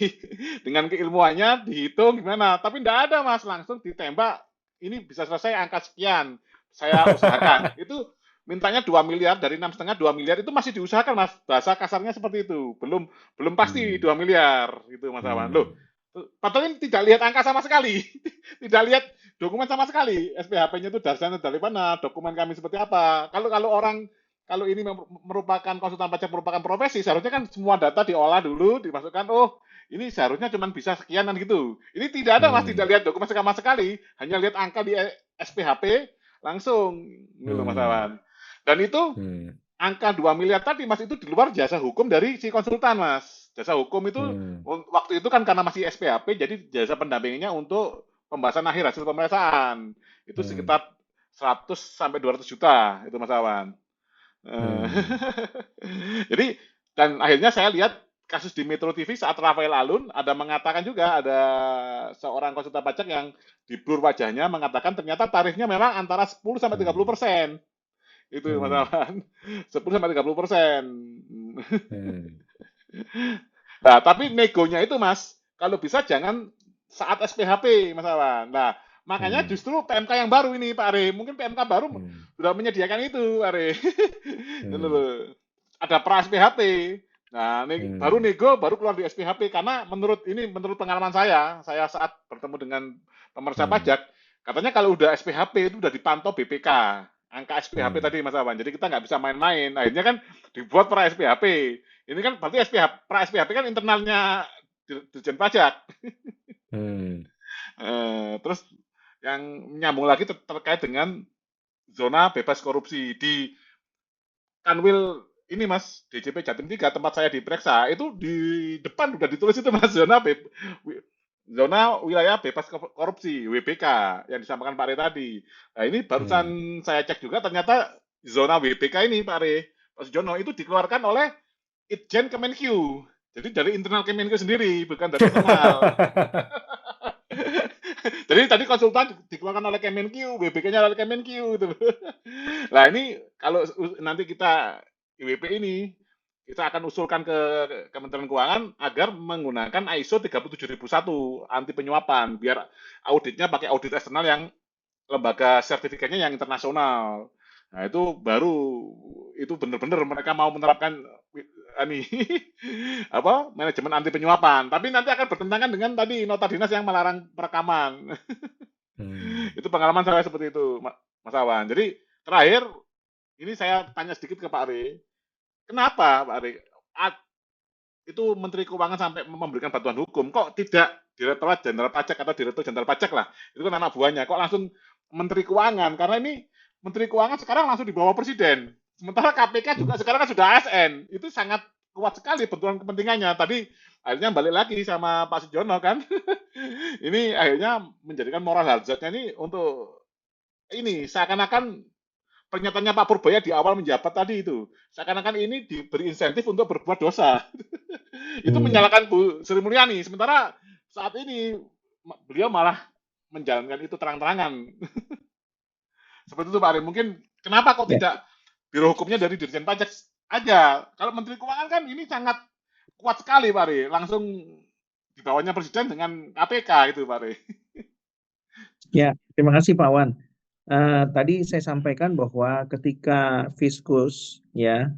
dengan keilmuannya dihitung gimana. Tapi tidak ada Mas, langsung ditembak. Ini bisa selesai angka sekian. Saya usahakan. Itu mintanya 2 miliar, dari 6,5 2 miliar itu masih diusahakan Mas. Bahasa kasarnya seperti itu. Belum pasti 2 miliar gitu Mas Awan. Loh, padahal ini tidak lihat angka sama sekali. Tidak lihat dokumen sama sekali. SPHP-nya itu dasarnya dari mana, dokumen kami seperti apa. Kalau ini merupakan konsultan pajak merupakan profesi, seharusnya kan semua data diolah dulu, dimasukkan, oh ini seharusnya cuma bisa sekianan gitu. Ini tidak ada Mas, tidak lihat dokumen sama sekali, hanya lihat angka di SPHP, langsung gitu Mas Awan. Dan itu angka 2 miliar tadi Mas, itu di luar jasa hukum dari si konsultan Mas. Jasa hukum itu waktu itu kan karena masih SPHP, jadi jasa pendampingannya untuk pembahasan akhir hasil pemeriksaan. Itu sekitar 100 sampai 200 juta itu Mas Awan. Jadi dan akhirnya saya lihat kasus di Metro TV saat Rafael Alun ada mengatakan juga ada seorang konsultan pajak yang di blur wajahnya mengatakan ternyata tarifnya memang antara 10 sampai 30%. Itu Mas Awan. 10 sampai 30%. Nah, tapi negonya itu Mas, kalau bisa jangan saat SPHP Mas Awan. Nah, makanya justru PMK yang baru ini Pak Are, mungkin PMK baru sudah menyediakan itu Pak Are. Ada pra SPHP. Nah, baru nego, baru keluar di SPHP karena menurut pengalaman saya saat bertemu dengan pemeriksa pajak, katanya kalau udah SPHP itu udah dipantau BPK. Angka SPHP tadi Mas Awan. Jadi kita nggak bisa main-main. Akhirnya kan dibuat pra SPHP. Ini kan berarti pra SPHP kan internalnya Dirjen Pajak. Terus yang menyambung lagi terkait dengan zona bebas korupsi di Kanwil ini Mas, DJP Jatim 3 tempat saya diperiksa, itu di depan udah ditulis itu Mas, zona wilayah bebas korupsi WBK yang disampaikan Pak Re tadi. Nah ini barusan saya cek juga ternyata zona WBK ini Pak Re, Pak Sujono itu dikeluarkan oleh Itjen Kemenkyu. Jadi dari internal Kemenkyu sendiri, bukan dari eksternal. Jadi tadi konsultan dikeluarkan oleh Kemenkyu, WBK-nya oleh Kemenkyu gitu. Nah ini kalau nanti kita IWP ini kita akan usulkan ke Kementerian Keuangan agar menggunakan ISO 37001 anti penyuapan biar auditnya pakai audit eksternal yang lembaga sertifikatnya yang internasional. Nah itu baru itu benar-benar mereka mau menerapkan ini apa manajemen anti penyuapan. Tapi nanti akan bertentangan dengan tadi nota dinas yang melarang perekaman. Itu pengalaman saya seperti itu, Mas Awan. Jadi terakhir ini saya tanya sedikit ke Pak Re. Kenapa Pak Ari itu Menteri Keuangan sampai memberikan bantuan hukum, kok tidak Direktorat Jenderal Pajak atau Direktur Jenderal Pajak lah, itu kan anak buahnya, kok langsung Menteri Keuangan? Karena ini Menteri Keuangan sekarang langsung di bawah Presiden, sementara KPK juga sekarang kan sudah ASN, itu sangat kuat sekali benturan kepentingannya. Tadi akhirnya balik lagi sama Pak Sujono kan, ini akhirnya menjadikan moral hazardnya ini untuk ini seakan-akan pernyataannya Pak Purbaya di awal menjabat tadi itu seakan-akan ini diberi insentif untuk berbuat dosa. Itu menyalahkan Bu Sri Mulyani, sementara saat ini beliau malah menjalankan itu terang-terangan. Seperti itu Pak Ari. Mungkin kenapa kok tidak biro hukumnya dari Dirjen Pajak aja? Kalau Menteri Keuangan kan ini sangat kuat sekali Pak Ari, langsung di bawahnya Presiden dengan KPK itu Pak Ari. Ya, terima kasih Pak Wan. Tadi saya sampaikan bahwa ketika Fiskus ya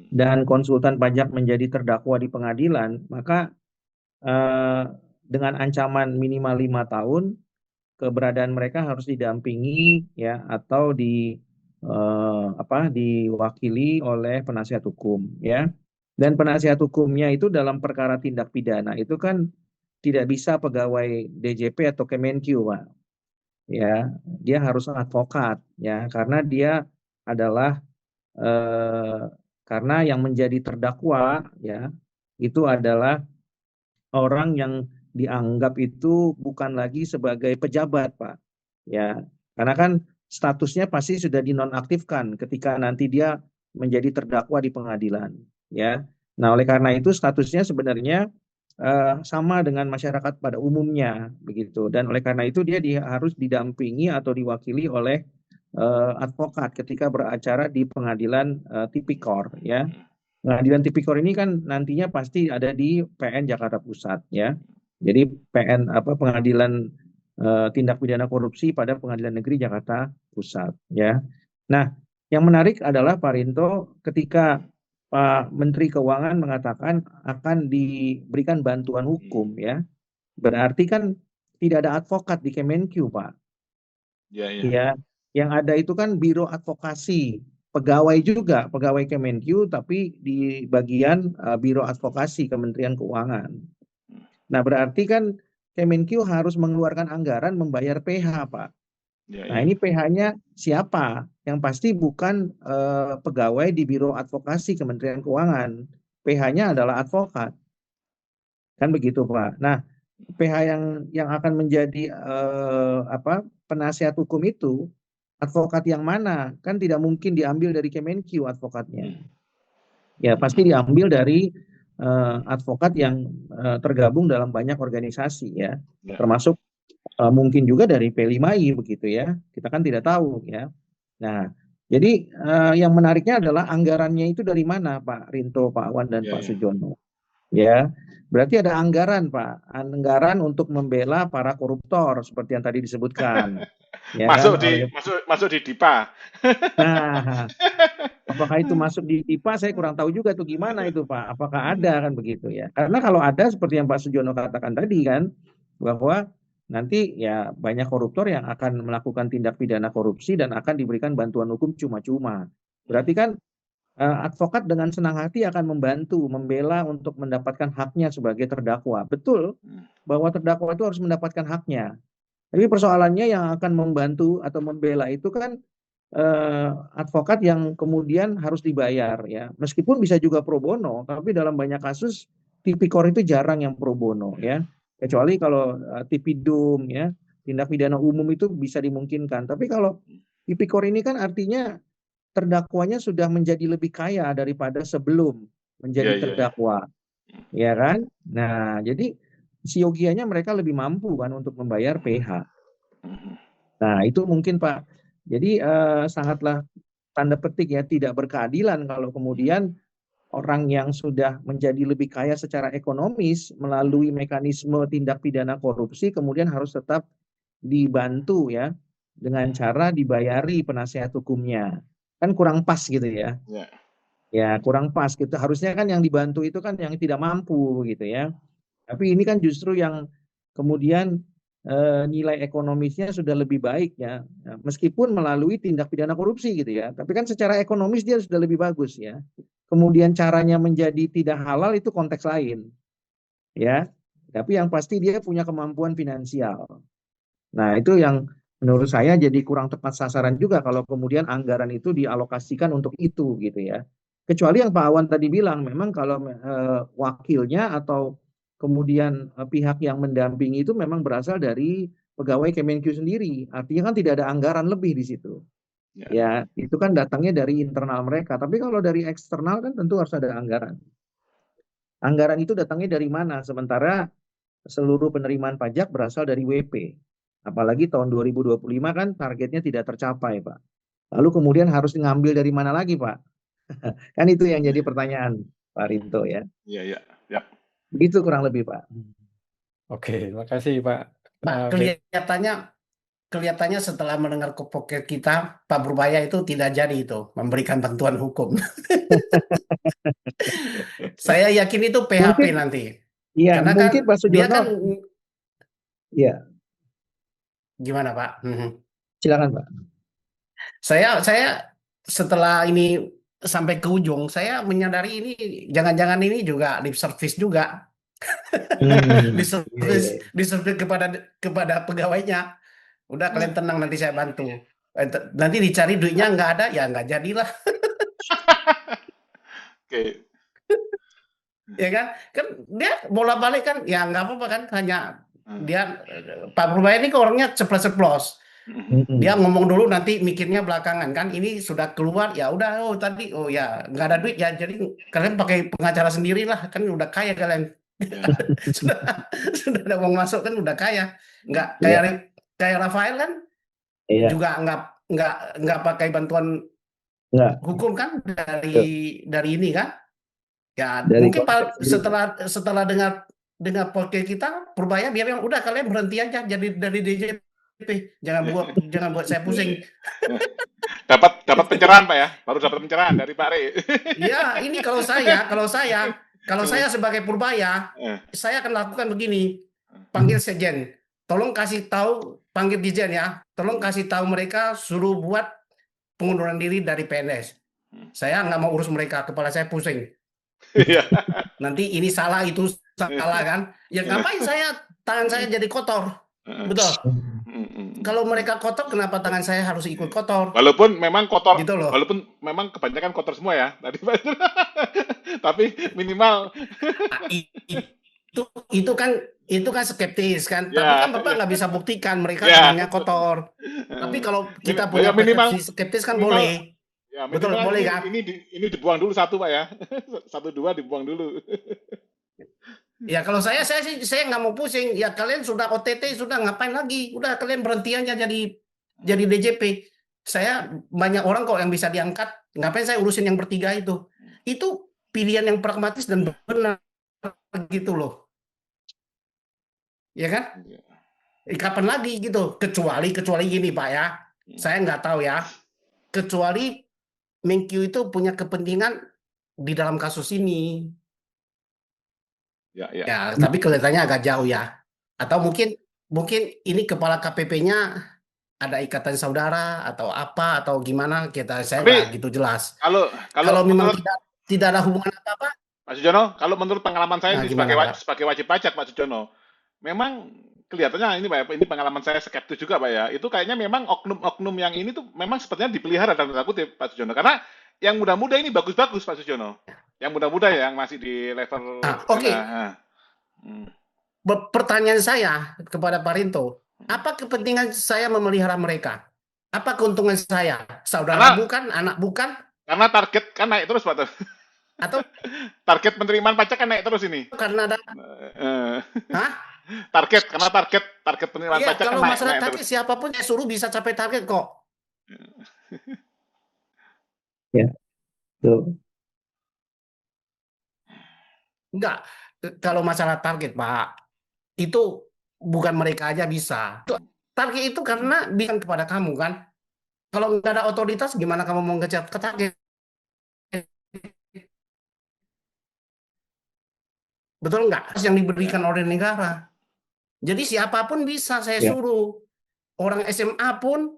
dan konsultan pajak menjadi terdakwa di pengadilan, maka dengan ancaman minimal 5 tahun keberadaan mereka harus didampingi ya atau diwakili oleh penasihat hukum ya. Dan penasihat hukumnya itu dalam perkara tindak pidana itu kan tidak bisa pegawai DJP atau Kemenkyu, Pak. Ya, dia harus advokat ya karena dia adalah karena yang menjadi terdakwa ya itu adalah orang yang dianggap itu bukan lagi sebagai pejabat, Pak. Ya, karena kan statusnya pasti sudah dinonaktifkan ketika nanti dia menjadi terdakwa di pengadilan, ya. Nah, oleh karena itu statusnya sebenarnya sama dengan masyarakat pada umumnya begitu. Dan oleh karena itu dia harus didampingi atau diwakili oleh advokat ketika beracara di pengadilan tipikor, ya. Pengadilan tipikor ini kan nantinya pasti ada di PN Jakarta Pusat ya. Jadi Pengadilan Tindak Pidana Korupsi pada Pengadilan Negeri Jakarta Pusat ya. Nah, yang menarik adalah Pak Rinto ketika Pak Menteri Keuangan mengatakan akan diberikan bantuan hukum ya. Berarti kan tidak ada advokat di Kemenkyu, Pak. Ya, yang ada itu kan biro advokasi. Pegawai juga, pegawai Kemenkyu tapi di bagian biro advokasi Kementerian Keuangan. Nah, berarti kan Kemenkyu harus mengeluarkan anggaran membayar PH, Pak. Nah, ini PH-nya siapa? Yang pasti bukan pegawai di Biro Advokasi Kementerian Keuangan. PH-nya adalah advokat. Kan begitu, Pak. Nah, PH yang akan menjadi penasihat hukum itu, advokat yang mana? Kan tidak mungkin diambil dari Kemenkyu advokatnya. Ya, pasti diambil dari advokat yang tergabung dalam banyak organisasi ya. Termasuk mungkin juga dari P5I begitu ya, kita kan tidak tahu ya. Nah, jadi yang menariknya adalah anggarannya itu dari mana Pak Rinto, Pak Wan dan Pak Sujono. Ya, berarti ada anggaran Pak, anggaran untuk membela para koruptor seperti yang tadi disebutkan. Ya, masuk di DIPA. Nah, apakah itu masuk di DIPA? Saya kurang tahu juga tuh gimana itu Pak. Apakah ada kan begitu ya? Karena kalau ada seperti yang Pak Sujono katakan tadi kan, bahwa nanti ya banyak koruptor yang akan melakukan tindak pidana korupsi dan akan diberikan bantuan hukum cuma-cuma. Berarti kan advokat dengan senang hati akan membantu, membela untuk mendapatkan haknya sebagai terdakwa. Betul bahwa terdakwa itu harus mendapatkan haknya. Tapi persoalannya yang akan membantu atau membela itu kan advokat yang kemudian harus dibayar ya. Meskipun bisa juga pro bono, tapi dalam banyak kasus tipikor itu jarang yang pro bono ya. Kecuali kalau tipidum ya, tindak pidana umum itu bisa dimungkinkan. Tapi kalau tipikor ini kan artinya terdakwanya sudah menjadi lebih kaya daripada sebelum Iya, menjadi iya, iya. terdakwa, ya kan? Nah, jadi siogianya mereka lebih mampu kan untuk membayar PH. Nah, itu mungkin Pak. Jadi sangatlah tanda petik ya tidak berkeadilan kalau kemudian orang yang sudah menjadi lebih kaya secara ekonomis melalui mekanisme tindak pidana korupsi kemudian harus tetap dibantu ya dengan cara dibayari penasihat hukumnya. Kan kurang pas gitu ya. Ya. Ya, kurang pas gitu. Harusnya kan yang dibantu itu kan yang tidak mampu gitu ya. Tapi ini kan justru yang kemudian nilai ekonomisnya sudah lebih baik ya. Nah, meskipun melalui tindak pidana korupsi gitu ya. Tapi kan secara ekonomis dia sudah lebih bagus ya. Kemudian caranya menjadi tidak halal itu konteks lain ya. Tapi yang pasti dia punya kemampuan finansial. Nah, itu yang menurut saya jadi kurang tepat sasaran juga kalau kemudian anggaran itu dialokasikan untuk itu gitu ya. Kecuali yang Pak Awan tadi bilang, memang kalau wakilnya atau kemudian pihak yang mendampingi itu memang berasal dari pegawai Kemenkyu sendiri. Artinya kan tidak ada anggaran lebih di situ. Ya. Ya, itu kan datangnya dari internal mereka. Tapi kalau dari eksternal kan tentu harus ada anggaran. Anggaran itu datangnya dari mana? Sementara seluruh penerimaan pajak berasal dari WP. Apalagi tahun 2025 kan targetnya tidak tercapai, Pak. Lalu kemudian harus ngambil dari mana lagi, Pak? Kan itu yang jadi pertanyaan, Pak Rinto ya. Iya, iya, ya. Begitu kurang lebih, Pak. Oke, terima kasih Pak. Pak, Baik. kelihatannya setelah mendengar podcast kita, Pak Purbaya itu tidak jadi itu memberikan bantuan hukum. Saya yakin itu PHP Mungkin, nanti. ya Karena kan mungkin Pak dia Sujono, kan ya gimana Pak? silakan Pak. Saya setelah ini sampai ke ujung, saya menyadari ini jangan-jangan ini juga lip service juga. Hmm, iya, iya. Di service kepada pegawainya. Udah kalian tenang nanti saya bantu. Nanti dicari duitnya nggak ada ya nggak jadilah. Oke. Ya kan dia bola-balik kan ya nggak apa-apa kan, hanya Hmm. dia Pak Purbaya ini ke orangnya ceplos-ceplos. Dia ngomong dulu nanti mikirnya belakangan kan, ini sudah keluar ya udah, oh tadi oh ya nggak ada duit ya jadi kalian pakai pengacara sendiri lah kan udah kaya kalian. Ya. sudah ada uang masuk kan udah kaya, nggak Iya, kayak Rafael kan iya, juga nggak pakai bantuan enggak. hukum kan Betul. dari ini kan ya. Dari Mungkin konsep Pak sendiri. setelah dengar podcast kita Purbaya dia bilang udah kalian berhenti aja jadi dari DJP, jangan buat saya pusing. Dapat pencerahan Pak ya, baru dapat pencerahan dari Pak Re. Ya ini kalau saya sebagai Purbaya Eh, saya akan lakukan begini, panggil Sekjen, tolong kasih tahu, panggil Dirjen ya, tolong kasih tahu mereka suruh buat pengunduran diri dari PNS. Saya nggak mau urus mereka, kepala saya pusing. Iya. Nanti ini salah itu salah kan? Ya ngapain tangan saya jadi kotor, betul? Kalau mereka kotor, kenapa tangan saya harus ikut kotor? Walaupun memang kotor, Gitu loh. walaupun memang kebanyakan kotor semua ya tadi Pak. Tapi minimal Nah, itu kan skeptis kan. Tapi ya, kan Bapak nggak bisa buktikan mereka ya, tangannya kotor. Tapi kalau kita ya punya minimal persepsi skeptis kan minimal boleh. ya Betul, minimal boleh kan? ini dibuang dulu satu Pak ya. 1 2 dibuang dulu. Ya kalau saya nggak mau pusing. Ya kalian sudah OTT sudah ngapain lagi? Udah kalian berhenti aja jadi DJP. Saya banyak orang kok yang bisa diangkat. Ngapain saya urusin yang bertiga itu? Itu pilihan yang pragmatis dan benar gitu loh. Ya kan? Kapan lagi gitu? Kecuali gini Pak ya. Saya nggak tahu ya. Kecuali Menkyu itu punya kepentingan di dalam kasus ini. Ya, tapi kelihatannya agak jauh ya. Atau mungkin ini kepala KPP-nya ada ikatan saudara atau apa atau gimana, saya Tapi nggak gitu jelas. kalau Kalau memang menurut tidak ada hubungan apa-apa, Pak Sujono, kalau menurut pengalaman saya nah ini gimana Pak? sebagai wajib pajak Pak Sujono, memang kelihatannya ini Pak ya, ini pengalaman saya skeptis juga Pak ya. Itu kayaknya memang oknum-oknum yang ini tuh memang sepertinya dipelihara dalam tanda kutip Pak Sujono. Karena yang muda-muda ini bagus-bagus Pak Sujono. Yang muda-muda ya, yang masih di level Oke. tengah. pertanyaan saya kepada Pak Rinto, apa kepentingan saya memelihara mereka? Apa keuntungan saya? Saudara Karena bukan, anak bukan, karena target kan naik terus, Pak. atau Target penerimaan pajak kan naik terus ini. karena ada, Eh, hah? karena target penerimaan Iya, pajak kan kalau naik masalah naik target terus. siapapun saya suruh bisa capai target kok. Ya, betul. Enggak, kalau masalah target, Pak, itu bukan mereka aja bisa. Target itu karena bukan kepada kamu kan. Kalau nggak ada otoritas, gimana kamu mau ngejar ke target? Betul nggak? Yang diberikan Ya, oleh negara. Jadi siapapun bisa saya Ya, suruh. Orang SMA pun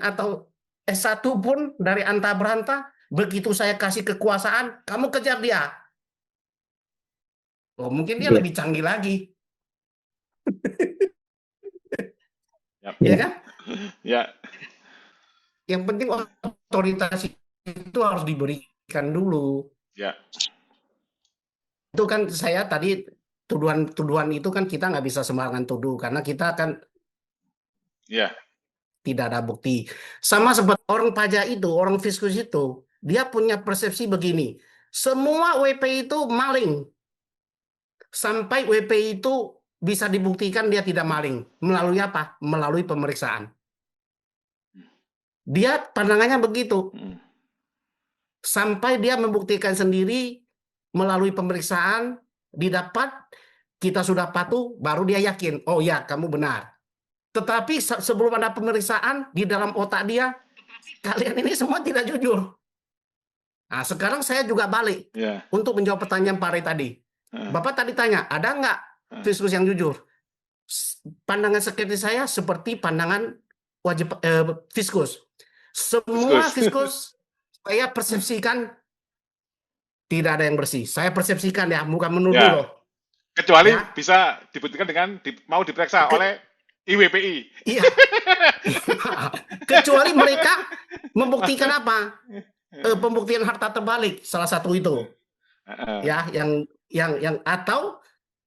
atau S1 pun dari anta beranta, begitu saya kasih kekuasaan, kamu kejar dia. Oh, mungkin dia ya, lebih canggih lagi, ya, ya ya, kan? ya, Yang penting otoritas itu harus diberikan dulu. ya, Itu kan saya tadi tuduhan itu kan kita nggak bisa sembarangan tuduh karena kita kan ya, tidak ada bukti. Sama seperti orang pajak itu, orang fiskus itu, dia punya persepsi begini. Semua WP itu maling. Sampai WP itu bisa dibuktikan dia tidak maling. Melalui apa? Melalui pemeriksaan. Dia pandangannya begitu. mm, Sampai dia membuktikan sendiri melalui pemeriksaan, didapat, kita sudah patuh, baru dia yakin. Oh ya, kamu benar. Tetapi sebelum ada pemeriksaan, di dalam otak dia, kalian ini semua tidak jujur. Nah, sekarang saya juga balik ya, untuk menjawab pertanyaan Pak Ray tadi. Bapak tadi tanya, ada nggak fiskus yang jujur? Pandangan sekretaris saya seperti pandangan wajib fiskus. Semua fiskus. fiskus saya persepsikan tidak ada yang bersih. Saya persepsikan ya, bukan menuduh Ya, loh. kecuali Ya, bisa dibuktikan dengan mau diperiksa oleh IWPI. iya. Kecuali mereka membuktikan apa? Pembuktian harta terbalik salah satu itu. Ya, yang atau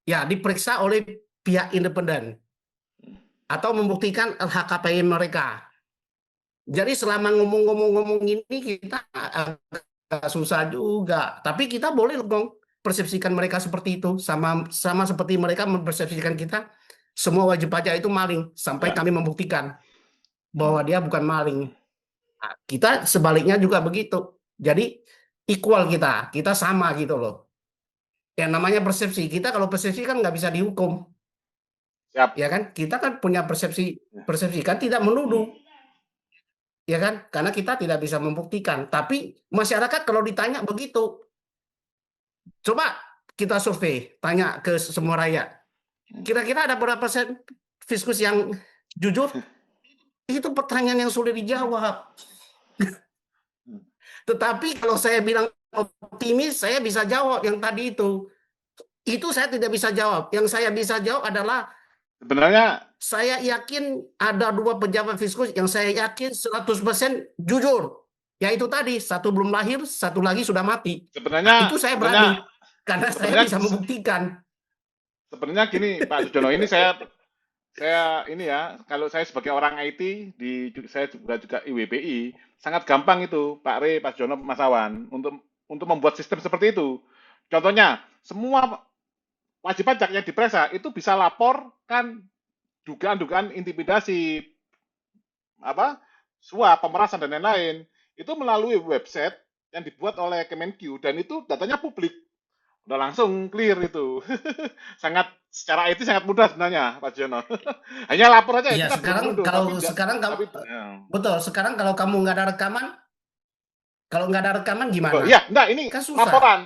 ya diperiksa oleh pihak independen atau membuktikan LHKPN mereka. Jadi selama ngomong-ngomong ini kita agak susah juga. Tapi kita boleh dong persepsikan mereka seperti itu, sama seperti mereka mempersepsikan kita semua wajib pajak itu maling sampai Ya. kami membuktikan bahwa dia bukan maling. Nah, kita sebaliknya juga begitu. Jadi equal kita sama gitu loh. Yang namanya persepsi, kita kalau persepsi kan nggak bisa dihukum. Siap. Ya kan? Kita kan punya persepsi kan tidak menuduh. Ya kan? Karena kita tidak bisa membuktikan. Tapi masyarakat kalau ditanya begitu, coba kita survei, tanya ke semua rakyat. Kira-kira ada berapa persen fiskus yang jujur? Itu pertanyaan yang sulit dijawab. Tetapi kalau saya bilang optimis, saya bisa jawab yang tadi itu. Itu saya tidak bisa jawab. Yang saya bisa jawab adalah Sebenarnya saya yakin ada 2 pejabat fiskus yang saya yakin 100% jujur. Yaitu tadi, satu belum lahir, satu lagi sudah mati. sebenarnya Itu saya berani. Karena saya bisa membuktikan. Sebenarnya gini, Pak Sujono, ini saya ini ya, kalau saya sebagai orang IT saya juga IWPI, sangat gampang itu, Pak Ray, Pak Sujono, Mas Awan, untuk membuat sistem seperti itu. Contohnya, semua wajib pajak yang diperiksa itu bisa laporkan dugaan-dugaan intimidasi, suap, pemerasan dan lain-lain. Itu melalui website yang dibuat oleh Kemenq dan itu datanya publik. Udah langsung clear itu. Secara IT sangat mudah sebenarnya, Pak Jono. Hanya lapor aja. Iya, Kita sekarang belum menuduh, kalau sekarang kamu betul, sekarang kalau kamu nggak ada rekaman gimana? Iya, enggak, ini Kan susah. laporan.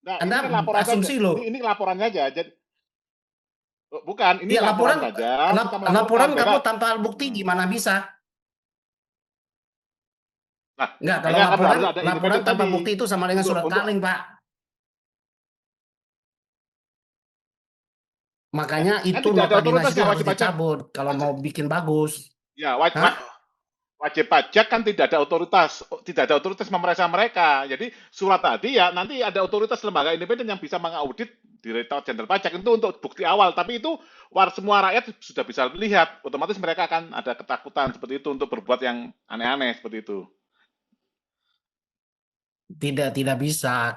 Nah, Anda ini kan laporan asumsi saja. loh. Ini laporannya aja. Jadi bukan, ini Ya, laporan saja. laporan kamu tanpa bukti gimana bisa? Nah, Enggak, kalau laporan tanpa bukti itu sama dengan surat kaleng, Pak. Makanya itu nota dinas itu harus dicabut kalau mau bikin bagus. Ya, wajib pajak kan tidak ada otoritas memeriksa mereka. Jadi surat tadi ya nanti ada otoritas lembaga independen yang bisa mengaudit Direktorat Jenderal Pajak itu untuk bukti awal, tapi itu semua rakyat sudah bisa lihat, otomatis mereka akan ada ketakutan seperti itu untuk berbuat yang aneh-aneh seperti itu. Tidak bisa.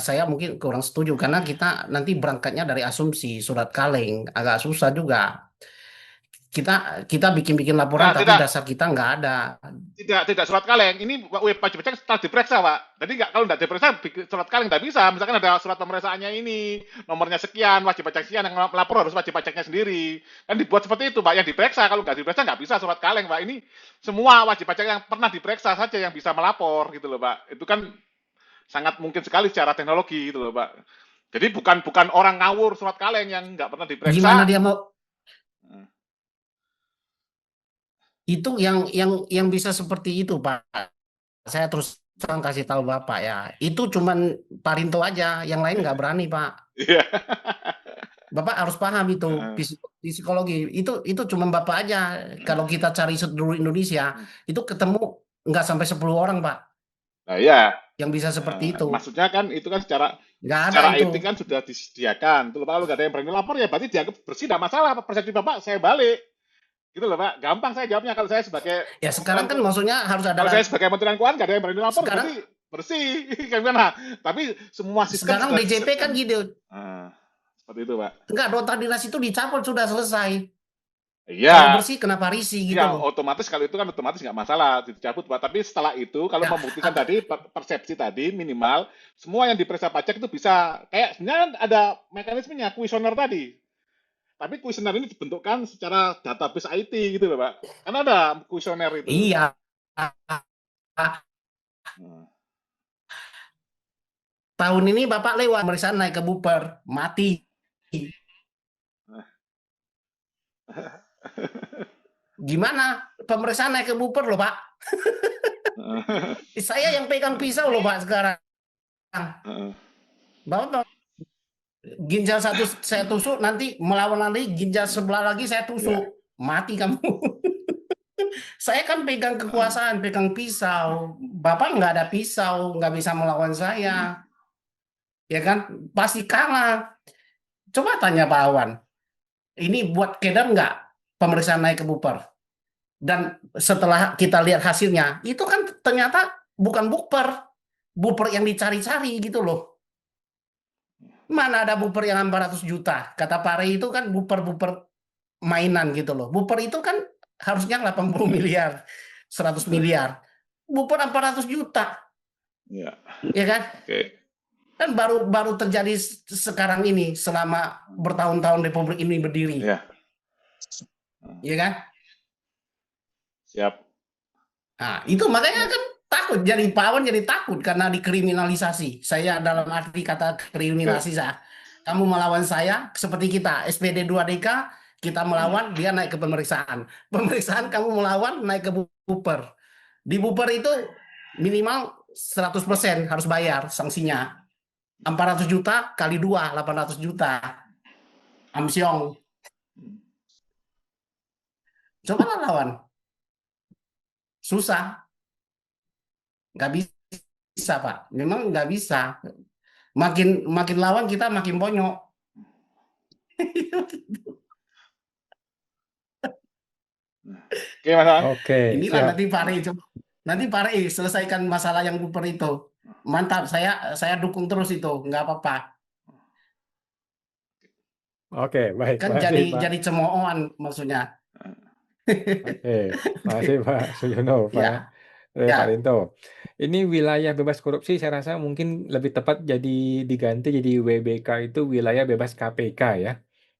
Saya mungkin kurang setuju karena kita nanti berangkatnya dari asumsi surat kaleng, agak susah juga. Kita bikin laporan Nah, tapi tidak, dasar kita nggak ada. tidak surat kaleng. Ini wajib pajak setelah diperiksa, Pak. Jadi kalau nggak diperiksa, surat kaleng nggak bisa. Misalkan ada surat pemeriksaannya ini, nomornya sekian, wajib pajak sekian, yang melapor harus wajib pajaknya sendiri. Kan dibuat seperti itu, Pak. Yang diperiksa, kalau nggak diperiksa nggak bisa surat kaleng, Pak. Ini semua wajib pajak yang pernah diperiksa saja yang bisa melapor, gitu loh, Pak. Itu kan sangat mungkin sekali secara teknologi, gitu loh, Pak. Jadi bukan orang ngawur surat kaleng yang nggak pernah Gimana diperiksa. dia mau? Itu yang bisa seperti itu, Pak. Saya terus terang kasih tahu Bapak ya. Itu cuman Pak Rinto aja, yang lain nggak berani, Pak. Iya. Bapak harus paham itu psikologi. Itu cuma Bapak aja. Kalau kita cari seluruh Indonesia, itu ketemu nggak sampai 10 orang, Pak, Nah, iya. yang bisa seperti itu. Maksudnya kan itu kan Nggak ada secara itu. etik kan sudah disediakan. Itu loh, Pak, kalau nggak ada yang berani lapor ya berarti dianggap bersih, tidak masalah. Persepsi Bapak saya balik. Gitu loh, Pak. Gampang saya jawabnya kalau saya sebagai Ya sekarang kan maksudnya harus ada kalau saya sebagai Menteri Keuangan nggak ada yang berani lapor, Sekarang- berarti bersih. Gimana? Tapi semua sistem sekarang sudah DJP kan disiapkan. gitu. Seperti itu, Pak. Enggak, nota dinas itu dicabut sudah selesai. Kalau Iya. bersih kenapa risih gitu Ya, loh. otomatis kalau itu kan otomatis nggak masalah dicabut, Pak. Tapi setelah itu kalau Ya, membuktikan tadi persepsi tadi minimal semua yang diperiksa pajak itu bisa kayak sebenarnya kan ada mekanismenya kuesioner tadi. Tapi kuesioner ini dibentukkan secara database IT gitu loh, Pak. Kan ada kuesioner itu. Iya. Tahun ini Bapak lewat pemeriksaan naik ke Buper, mati. Gimana? Pemeriksaan naik ke Buper loh, Pak. Saya yang pegang pisau loh, Pak, sekarang. Bapak ginjal satu saya tusuk, nanti melawan lagi ginjal sebelah lagi saya tusuk. Mati kamu. Saya kan pegang kekuasaan, pegang pisau. Bapak nggak ada pisau, nggak bisa melawan saya. Ya kan? Pasti kalah. Coba tanya Pak Awan. Ini buat keder nggak pemeriksaan naik ke Buper? Dan setelah kita lihat hasilnya, itu kan ternyata bukan Buper yang dicari-cari gitu loh. Mana ada Buper yang 400 juta? Kata Pak Rey itu kan Buper mainan gitu loh. Buper itu kan harusnya 80 miliar, 100 miliar. Buper 400 juta. Iya. Ya kan? Oke. Kan baru terjadi sekarang ini selama bertahun-tahun Republik ini berdiri. Iya. Ya kan? Siap. Nah, itu makanya kan takut. Jadi Pak Awan jadi takut karena dikriminalisasi. Saya dalam arti kata kriminalisasi saya. Kamu melawan saya seperti kita, SPD 2DK, kita melawan, dia naik ke pemeriksaan. Pemeriksaan kamu melawan, naik ke Buper. Di Buper itu minimal 100% harus bayar sanksinya. 400 juta kali 2, 800 juta. Amsyong. Coba lawan. Susah. Nggak bisa, Pak. Memang nggak bisa. Makin lawan kita makin bonyok. Oke, Mas Awan. Oke, Inilah siap. nanti Pak Rey coba. Nanti Pak Rey selesaikan masalah yang Buper itu. Mantap, saya dukung terus itu, nggak apa-apa. Oke, baik. Kan Makasih, Pak. jadi cemoohan maksudnya. Oke, makasih Pak Suyono, Pak, Ya. Pak Rinto. Ini wilayah bebas korupsi saya rasa mungkin lebih tepat diganti jadi WBK itu wilayah bebas KPK ya.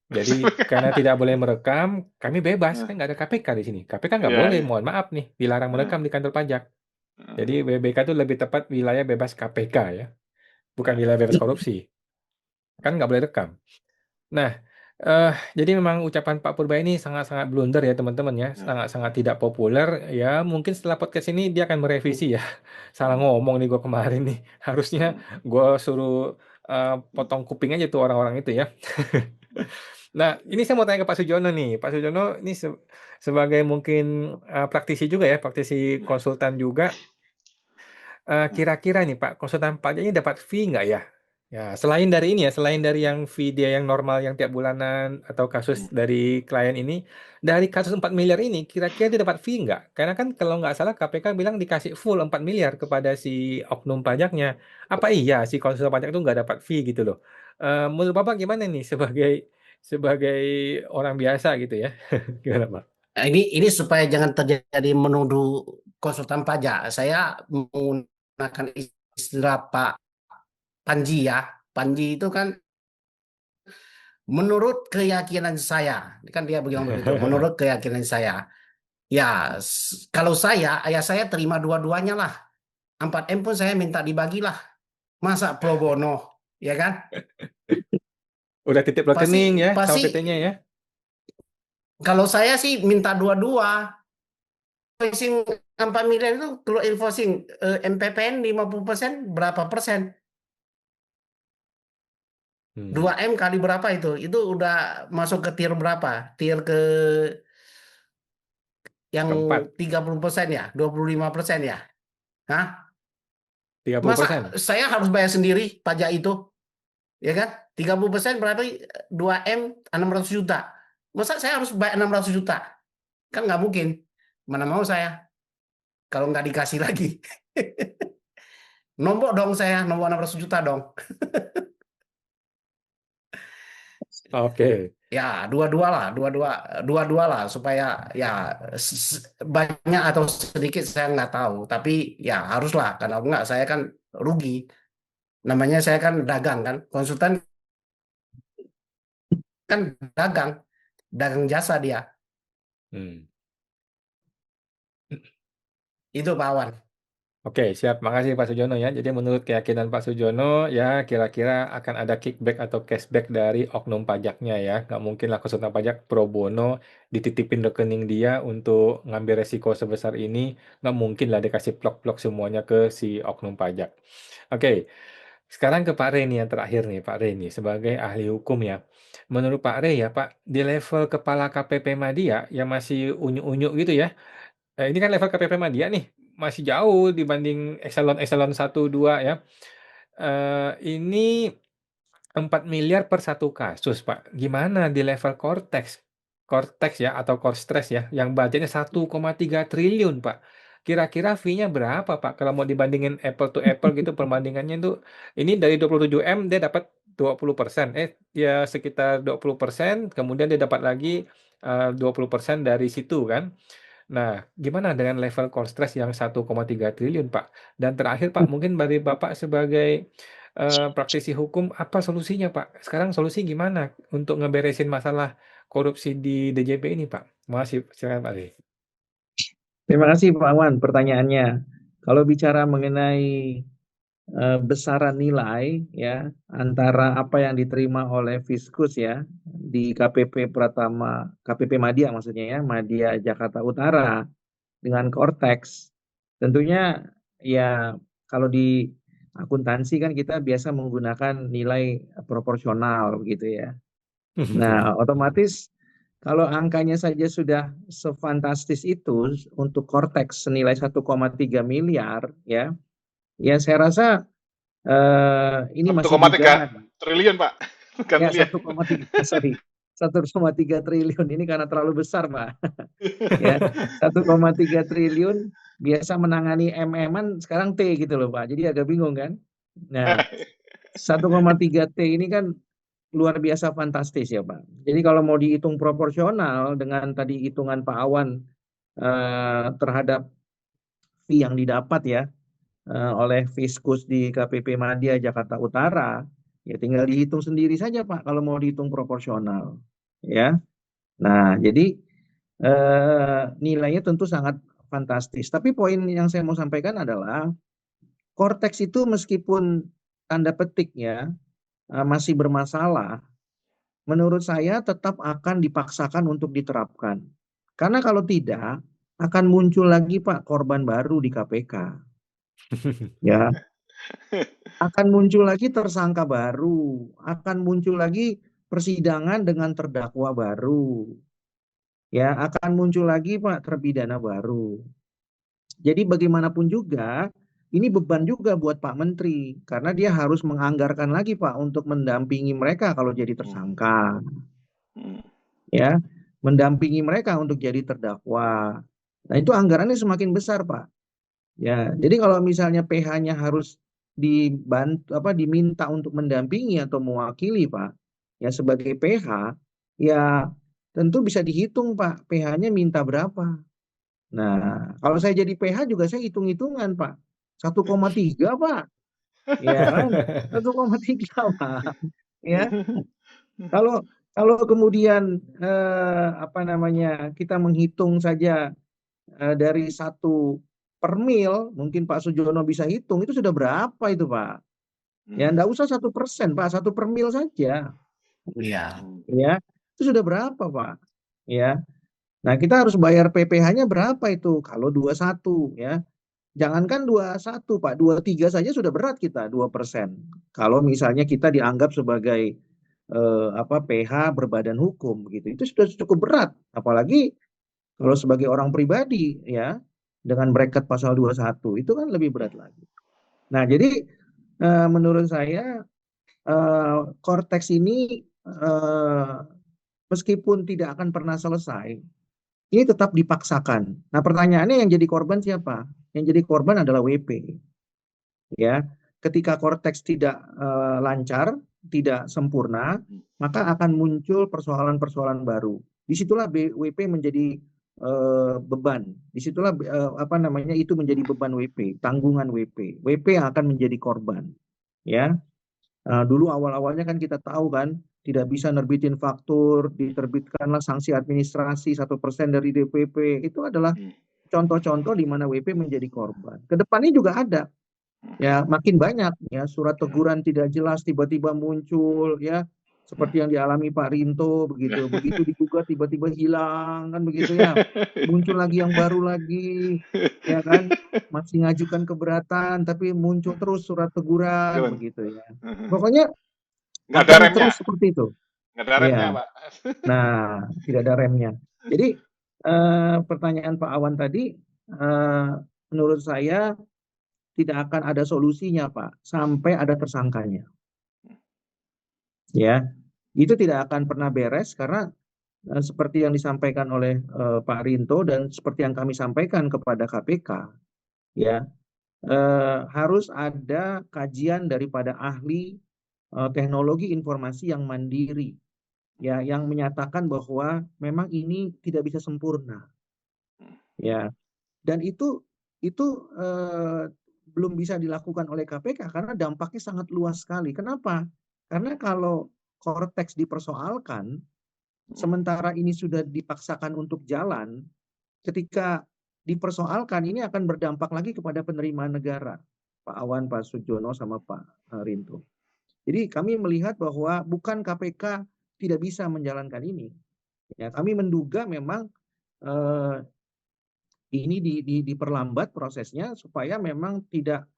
Jadi karena tidak boleh merekam, kami bebas, kan nggak ada KPK di sini. KPK nggak Iya, boleh, iya. mohon maaf nih, dilarang merekam di kantor pajak. Jadi WBK itu lebih tepat wilayah bebas KPK ya, bukan wilayah bebas korupsi. Kan nggak boleh rekam. Nah, jadi memang ucapan Pak Purba ini sangat-sangat blunder ya teman-teman ya, sangat-sangat tidak populer. Ya mungkin setelah podcast ini dia akan merevisi ya. Salah ngomong nih gue kemarin nih. Harusnya gue suruh potong kuping aja tuh orang-orang itu ya. Nah, ini saya mau tanya ke Pak Sujono nih. Pak Sujono ini sebagai mungkin praktisi juga ya, praktisi konsultan juga. Kira-kira nih Pak, konsultan pajak ini dapat fee nggak ya? Ya, selain dari ini ya, selain dari yang fee dia yang normal yang tiap bulanan atau kasus dari klien ini, dari kasus 4 miliar ini, kira-kira dia dapat fee nggak? Karena kan kalau nggak salah KPK bilang dikasih full 4 miliar kepada si oknum pajaknya. Apa iya si konsultan pajak itu nggak dapat fee gitu loh? Menurut Bapak gimana nih sebagai sebagai orang biasa gitu ya? Gimana Pak? Nah, ini supaya jangan terjadi menuduh konsultan pajak. Saya menggunakan istilah Pak Panji ya. Panji itu kan menurut keyakinan saya, kan dia bilang begitu. Menurut keyakinan saya, ya kalau saya, ayah saya terima dua-duanya lah. 4M pun saya minta dibagilah. Masa pro bono, ya kan? Udah titip rekening Pasti ya sama pasti PT-nya ya? kalau saya sih minta dua-dua. Invoicing 4 miliar itu kalau invoicing MPPN 50% berapa persen? Hmm, 2M kali berapa itu? Itu udah masuk ke tier berapa? Tier ke yang keempat, 30% ya? 25% ya? Hah? Masa 30%. saya harus bayar sendiri pajak itu? Ya kan? 30% berarti 2M 600 juta. Masa saya harus bayar 600 juta? Kan nggak mungkin. Mana mau saya kalau nggak dikasih lagi. Nombok dong saya, nombok 600 juta dong. Oke. Ya, dua-dua lah, dua-dua lah supaya ya banyak atau sedikit saya nggak tahu, tapi ya haruslah karena enggak saya kan rugi. Namanya saya kan dagang kan, konsultan kan dagang, dagang jasa dia. Hmm. Itu Pak Awan. Oke, siap. Makasih Pak Sujono ya. Jadi menurut keyakinan Pak Sujono, ya kira-kira akan ada kickback atau cashback dari oknum pajaknya ya. Nggak mungkin lah konsultan pajak pro bono dititipin rekening dia untuk ngambil resiko sebesar ini. Nggak mungkin lah dikasih plok-plok semuanya ke si oknum pajak. Oke, sekarang ke Pak Rey nih yang terakhir nih, Pak Rey nih sebagai ahli hukum ya. Menurut Pak Rey ya Pak, di level kepala KPP Madya yang masih unyu-unyu gitu ya, ini kan level KPP Madya nih, masih jauh dibanding eselon-eselon 1, 2 ya. Ini 4 miliar per satu kasus, Pak. Gimana di level Cortex? Cortex ya atau Corstress ya, yang budgetnya 1,3 triliun, Pak. Kira-kira fee-nya berapa, Pak? Kalau mau dibandingin apple to apple gitu perbandingannya itu, ini dari 27M dia dapat 20%. Ya sekitar 20%, kemudian dia dapat lagi 20% dari situ kan. Nah, gimana dengan level core stress yang 1,3 triliun, Pak? Dan terakhir, Pak, mungkin dari Bapak sebagai praktisi hukum, apa solusinya, Pak? Sekarang solusi gimana untuk ngeberesin masalah korupsi di DJP ini, Pak? Makasih, silakan Pak Lee. Terima kasih Pak Wan pertanyaannya. Kalau bicara mengenai besaran nilai ya antara apa yang diterima oleh Fiskus ya di KPP Pratama, KPP Madya maksudnya ya, Madya Jakarta Utara dengan Cortex, tentunya ya kalau di akuntansi kan kita biasa menggunakan nilai proporsional begitu ya. Nah, otomatis kalau angkanya saja sudah sefantastis itu untuk Cortex senilai 1,3 miliar ya, ya saya rasa ini masih 1,3 dugaan. triliun Pak, bukan Ya miliar. 1,3 triliun ini karena terlalu besar, Pak. Ya, 1,3 triliun biasa menangani MM-an sekarang T gitu loh, Pak. Jadi agak bingung kan. Nah, 1,3 T ini kan luar biasa fantastis ya, Pak. Jadi kalau mau dihitung proporsional dengan tadi hitungan Pak Awan terhadap fee yang didapat ya oleh Fiskus di KPP Madya Jakarta Utara, ya tinggal dihitung sendiri saja Pak kalau mau dihitung proporsional. Ya. Nah, jadi nilainya tentu sangat fantastis. Tapi poin yang saya mau sampaikan adalah Cortex itu meskipun tanda petik ya masih bermasalah, menurut saya tetap akan dipaksakan untuk diterapkan. Karena kalau tidak akan muncul lagi Pak korban baru di KPK. Ya, akan muncul lagi tersangka baru, akan muncul lagi persidangan dengan terdakwa baru. Ya, akan muncul lagi Pak terpidana baru. Jadi bagaimanapun juga ini beban juga buat Pak Menteri karena dia harus menganggarkan lagi Pak untuk mendampingi mereka kalau jadi tersangka, ya, mendampingi mereka untuk jadi terdakwa. Nah, itu anggarannya semakin besar, Pak. Ya, jadi kalau misalnya PH-nya harus diminta untuk mendampingi atau mewakili, Pak, ya sebagai PH, ya tentu bisa dihitung, Pak, PH-nya minta berapa. Nah, kalau saya jadi PH juga saya hitung-hitungan, Pak. 1,3, Pak. Ya kan? 1,3, Pak. Ya. Kalau kalau kemudian kita menghitung saja dari 1 per mil, mungkin Pak Sujono bisa hitung itu sudah berapa itu Pak? Ya enggak usah 1% Pak, 1 per mil saja, Iya. ya itu sudah berapa Pak? Ya, nah kita harus bayar PPh-nya berapa itu? Kalau 21 ya, jangankan 21 Pak, 23 saja sudah berat kita 2%. Kalau misalnya kita dianggap sebagai PH berbadan hukum begitu, itu sudah cukup berat. Apalagi kalau sebagai orang pribadi ya, dengan bracket pasal 21 itu kan lebih berat lagi. Nah, jadi menurut saya Cortex ini meskipun tidak akan pernah selesai, ini tetap dipaksakan. Nah, pertanyaannya yang jadi korban siapa? Yang jadi korban adalah WP. Ya, ketika Cortex tidak lancar, tidak sempurna, maka akan muncul persoalan-persoalan baru. Disitulah WP menjadi beban. Disitulah itu menjadi beban WP, tanggungan WP. WP yang akan menjadi korban. Ya, dulu awal-awalnya kan kita tahu kan, tidak bisa nerbitin faktur, diterbitkanlah sanksi administrasi 1% dari DPP. Itu adalah contoh-contoh di mana WP menjadi korban. Kedepannya juga ada. Ya, makin banyak ya surat teguran tidak jelas tiba-tiba muncul ya, seperti yang dialami Pak Rinto begitu. Begitu digugat tiba-tiba hilang kan begitu ya. Muncul lagi yang baru lagi ya kan. Masih ngajukan keberatan tapi muncul terus surat teguran begitu ya. Pokoknya Nggak ada akan remnya, terus seperti itu. nggak ada remnya, Ya. Pak. Nah, tidak ada remnya. Jadi pertanyaan Pak Awan tadi menurut saya tidak akan ada solusinya, Pak, sampai ada tersangkanya. Ya, itu tidak akan pernah beres karena seperti yang disampaikan oleh Pak Rinto dan seperti yang kami sampaikan kepada KPK, ya, harus ada kajian daripada ahli teknologi informasi yang mandiri, ya, yang menyatakan bahwa memang ini tidak bisa sempurna, ya, dan itu belum bisa dilakukan oleh KPK karena dampaknya sangat luas sekali. Kenapa? Karena kalau Cortex dipersoalkan, sementara ini sudah dipaksakan untuk jalan, ketika dipersoalkan ini akan berdampak lagi kepada penerimaan negara. Pak Awan, Pak Sujono, sama Pak Rinto. Jadi kami melihat bahwa bukan KPK tidak bisa menjalankan ini. Ya, kami menduga memang ini diperlambat prosesnya supaya memang tidak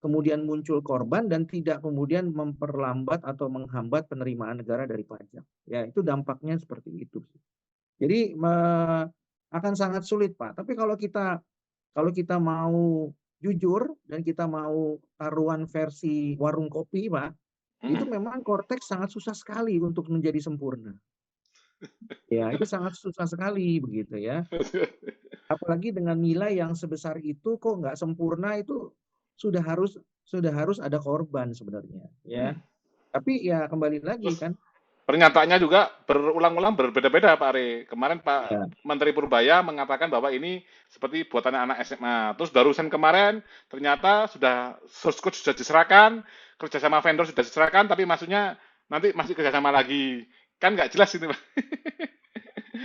kemudian muncul korban dan tidak kemudian memperlambat atau menghambat penerimaan negara dari pajak. Ya, itu dampaknya seperti itu. Jadi akan sangat sulit, Pak. Tapi kalau kita mau jujur dan kita mau taruhan versi warung kopi, Pak, itu memang Cortex sangat susah sekali untuk menjadi sempurna. Ya, itu sangat susah sekali begitu ya. Apalagi dengan nilai yang sebesar itu kok nggak sempurna, itu sudah harus ada korban sebenarnya ya. Tapi ya kembali lagi Terus kan. pernyataannya juga berulang-ulang berbeda-beda, Pak Ari. Kemarin Pak Ya, Menteri Purbaya mengatakan bahwa ini seperti buatan anak SMA. Terus barusan kemarin ternyata sudah source code sudah diserahkan, kerjasama vendor sudah diserahkan, tapi maksudnya nanti masih kerjasama lagi. Kan nggak jelas ini, Pak.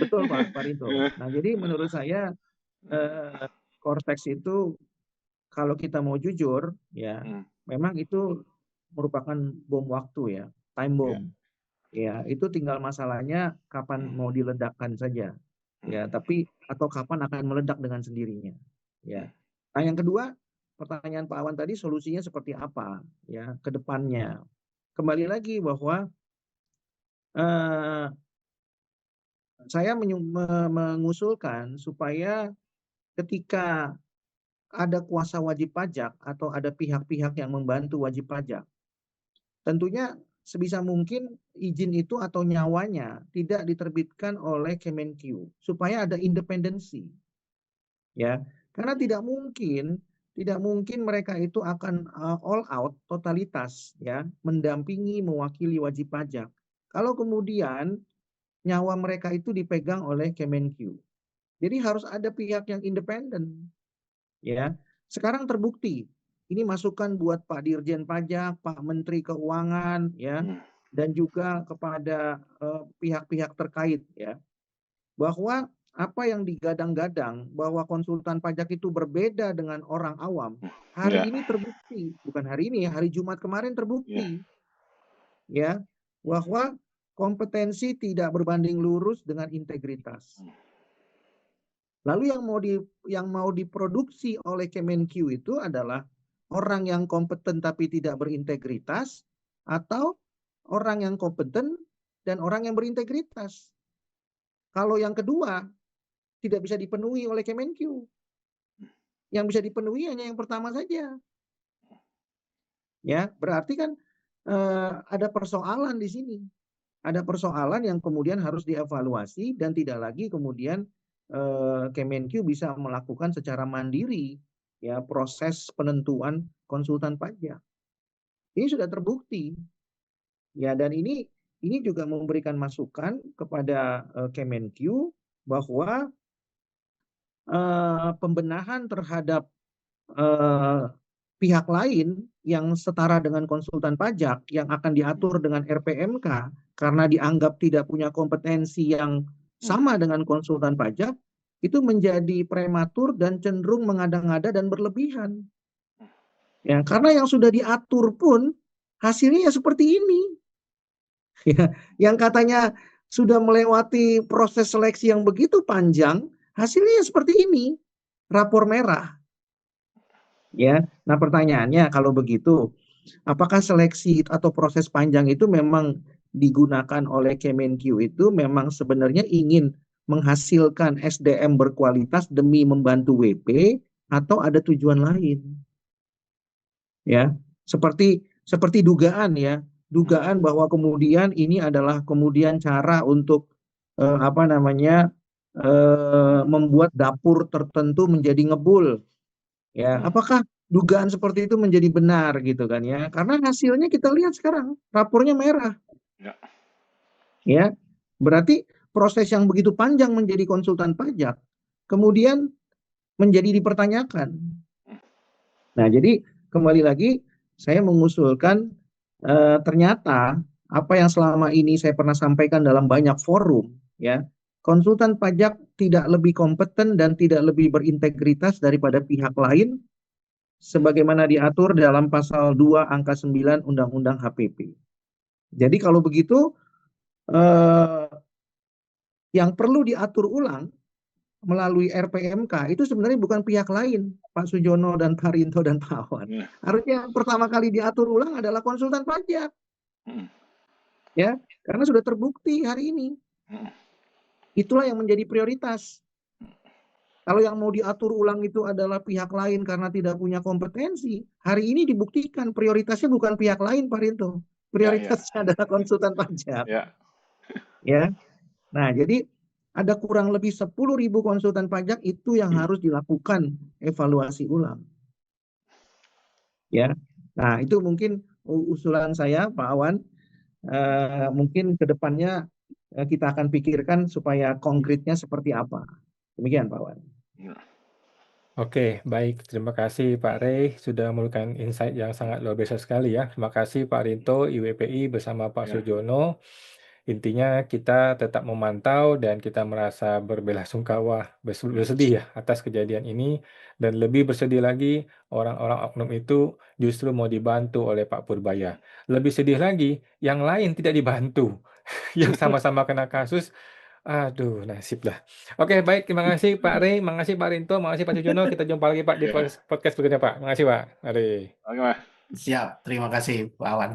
betul Pak Rinto. Nah, jadi menurut saya Cortex itu kalau kita mau jujur ya, memang itu merupakan bom waktu ya, time bomb. Ya, itu tinggal masalahnya kapan mau diledakkan saja. Ya, tapi atau kapan akan meledak dengan sendirinya. Ya. Nah, yang kedua, pertanyaan Pak Awan tadi solusinya seperti apa ya ke depannya. Kembali lagi bahwa saya mengusulkan supaya ketika ada kuasa wajib pajak atau ada pihak-pihak yang membantu wajib pajak, tentunya sebisa mungkin izin itu atau nyawanya tidak diterbitkan oleh Kemenq supaya ada independensi, ya. Karena tidak mungkin mereka itu akan all out totalitas, ya, mendampingi mewakili wajib pajak. Kalau kemudian nyawa mereka itu dipegang oleh Kemenq. Jadi harus ada pihak yang independen, ya. Sekarang terbukti. Ini masukan buat Pak Dirjen Pajak, Pak Menteri Keuangan, ya, dan juga kepada pihak-pihak terkait, ya, bahwa apa yang digadang-gadang bahwa konsultan pajak itu berbeda dengan orang awam, hari ini terbukti, bukan hari ini, hari Jumat kemarin terbukti, ya, bahwa kompetensi tidak berbanding lurus dengan integritas. Lalu yang mau diproduksi oleh Kemenq itu adalah orang yang kompeten tapi tidak berintegritas, atau orang yang kompeten dan orang yang berintegritas. Kalau yang kedua tidak bisa dipenuhi oleh Kemenq. Yang bisa dipenuhi hanya yang pertama saja. Ya, berarti kan ada persoalan di sini. Ada persoalan yang kemudian harus dievaluasi dan tidak lagi kemudian Kemenq bisa melakukan secara mandiri, ya, proses penentuan konsultan pajak. Ini sudah terbukti, ya, dan ini juga memberikan masukan kepada Kemenq bahwa pembenahan terhadap pihak lain yang setara dengan konsultan pajak yang akan diatur dengan RPMK karena dianggap tidak punya kompetensi yang sama dengan konsultan pajak, itu menjadi prematur dan cenderung mengada-ngada dan berlebihan. Ya, karena yang sudah diatur pun hasilnya ya seperti ini. Ya, yang katanya sudah melewati proses seleksi yang begitu panjang, hasilnya seperti ini, rapor merah. Ya, nah pertanyaannya kalau begitu, apakah seleksi atau proses panjang itu memang digunakan oleh Kemenq itu memang sebenarnya ingin menghasilkan SDM berkualitas demi membantu WP atau ada tujuan lain? Ya, seperti dugaan, ya, dugaan bahwa kemudian ini adalah kemudian cara untuk membuat dapur tertentu menjadi ngebul. Ya, apakah dugaan seperti itu menjadi benar gitu kan, ya? Karena hasilnya kita lihat sekarang, rapornya merah. Ya, berarti proses yang begitu panjang menjadi konsultan pajak kemudian menjadi dipertanyakan. Nah, jadi kembali lagi saya mengusulkan ternyata apa yang selama ini saya pernah sampaikan dalam banyak forum, ya, konsultan pajak tidak lebih kompeten dan tidak lebih berintegritas daripada pihak lain sebagaimana diatur dalam pasal 2 angka 9 Undang-Undang HPP. Jadi kalau begitu yang perlu diatur ulang melalui RPMK itu sebenarnya bukan pihak lain, Pak Sujono dan Pak Rinto dan Pak Awan. Harusnya yang pertama kali diatur ulang adalah konsultan pajak. Ya, karena sudah terbukti hari ini. Itulah yang menjadi prioritas. Kalau yang mau diatur ulang itu adalah pihak lain karena tidak punya kompetensi, hari ini dibuktikan prioritasnya bukan pihak lain, Pak Rinto. Prioritasnya adalah konsultan pajak. Ya. Nah, jadi ada kurang lebih 10.000 konsultan pajak itu yang harus dilakukan evaluasi ulang. Ya. Nah, itu mungkin usulan saya, Pak Awan. Mungkin ke depannya kita akan pikirkan supaya konkretnya seperti apa. Demikian, Pak Awan. Oke, baik. Terima kasih Pak Rey sudah memberikan insight yang sangat luar biasa sekali ya. Terima kasih Pak Rinto, IWPI bersama Pak Sujono. Intinya kita tetap memantau dan kita merasa berbelasungkawa, bersedih ya atas kejadian ini, dan lebih bersedih lagi orang-orang oknum itu justru mau dibantu oleh Pak Purbaya. Lebih sedih lagi, yang lain tidak dibantu, yang sama-sama kena kasus. Aduh, nasib lah. Oke, baik. Terima kasih Pak Rey, makasih Pak Rinto, makasih Pak Sujono. Kita jumpa lagi Pak di podcast berikutnya Pak. Makasih Pak. Mari. Oke, Mas. Siap, terima kasih Pak Awan.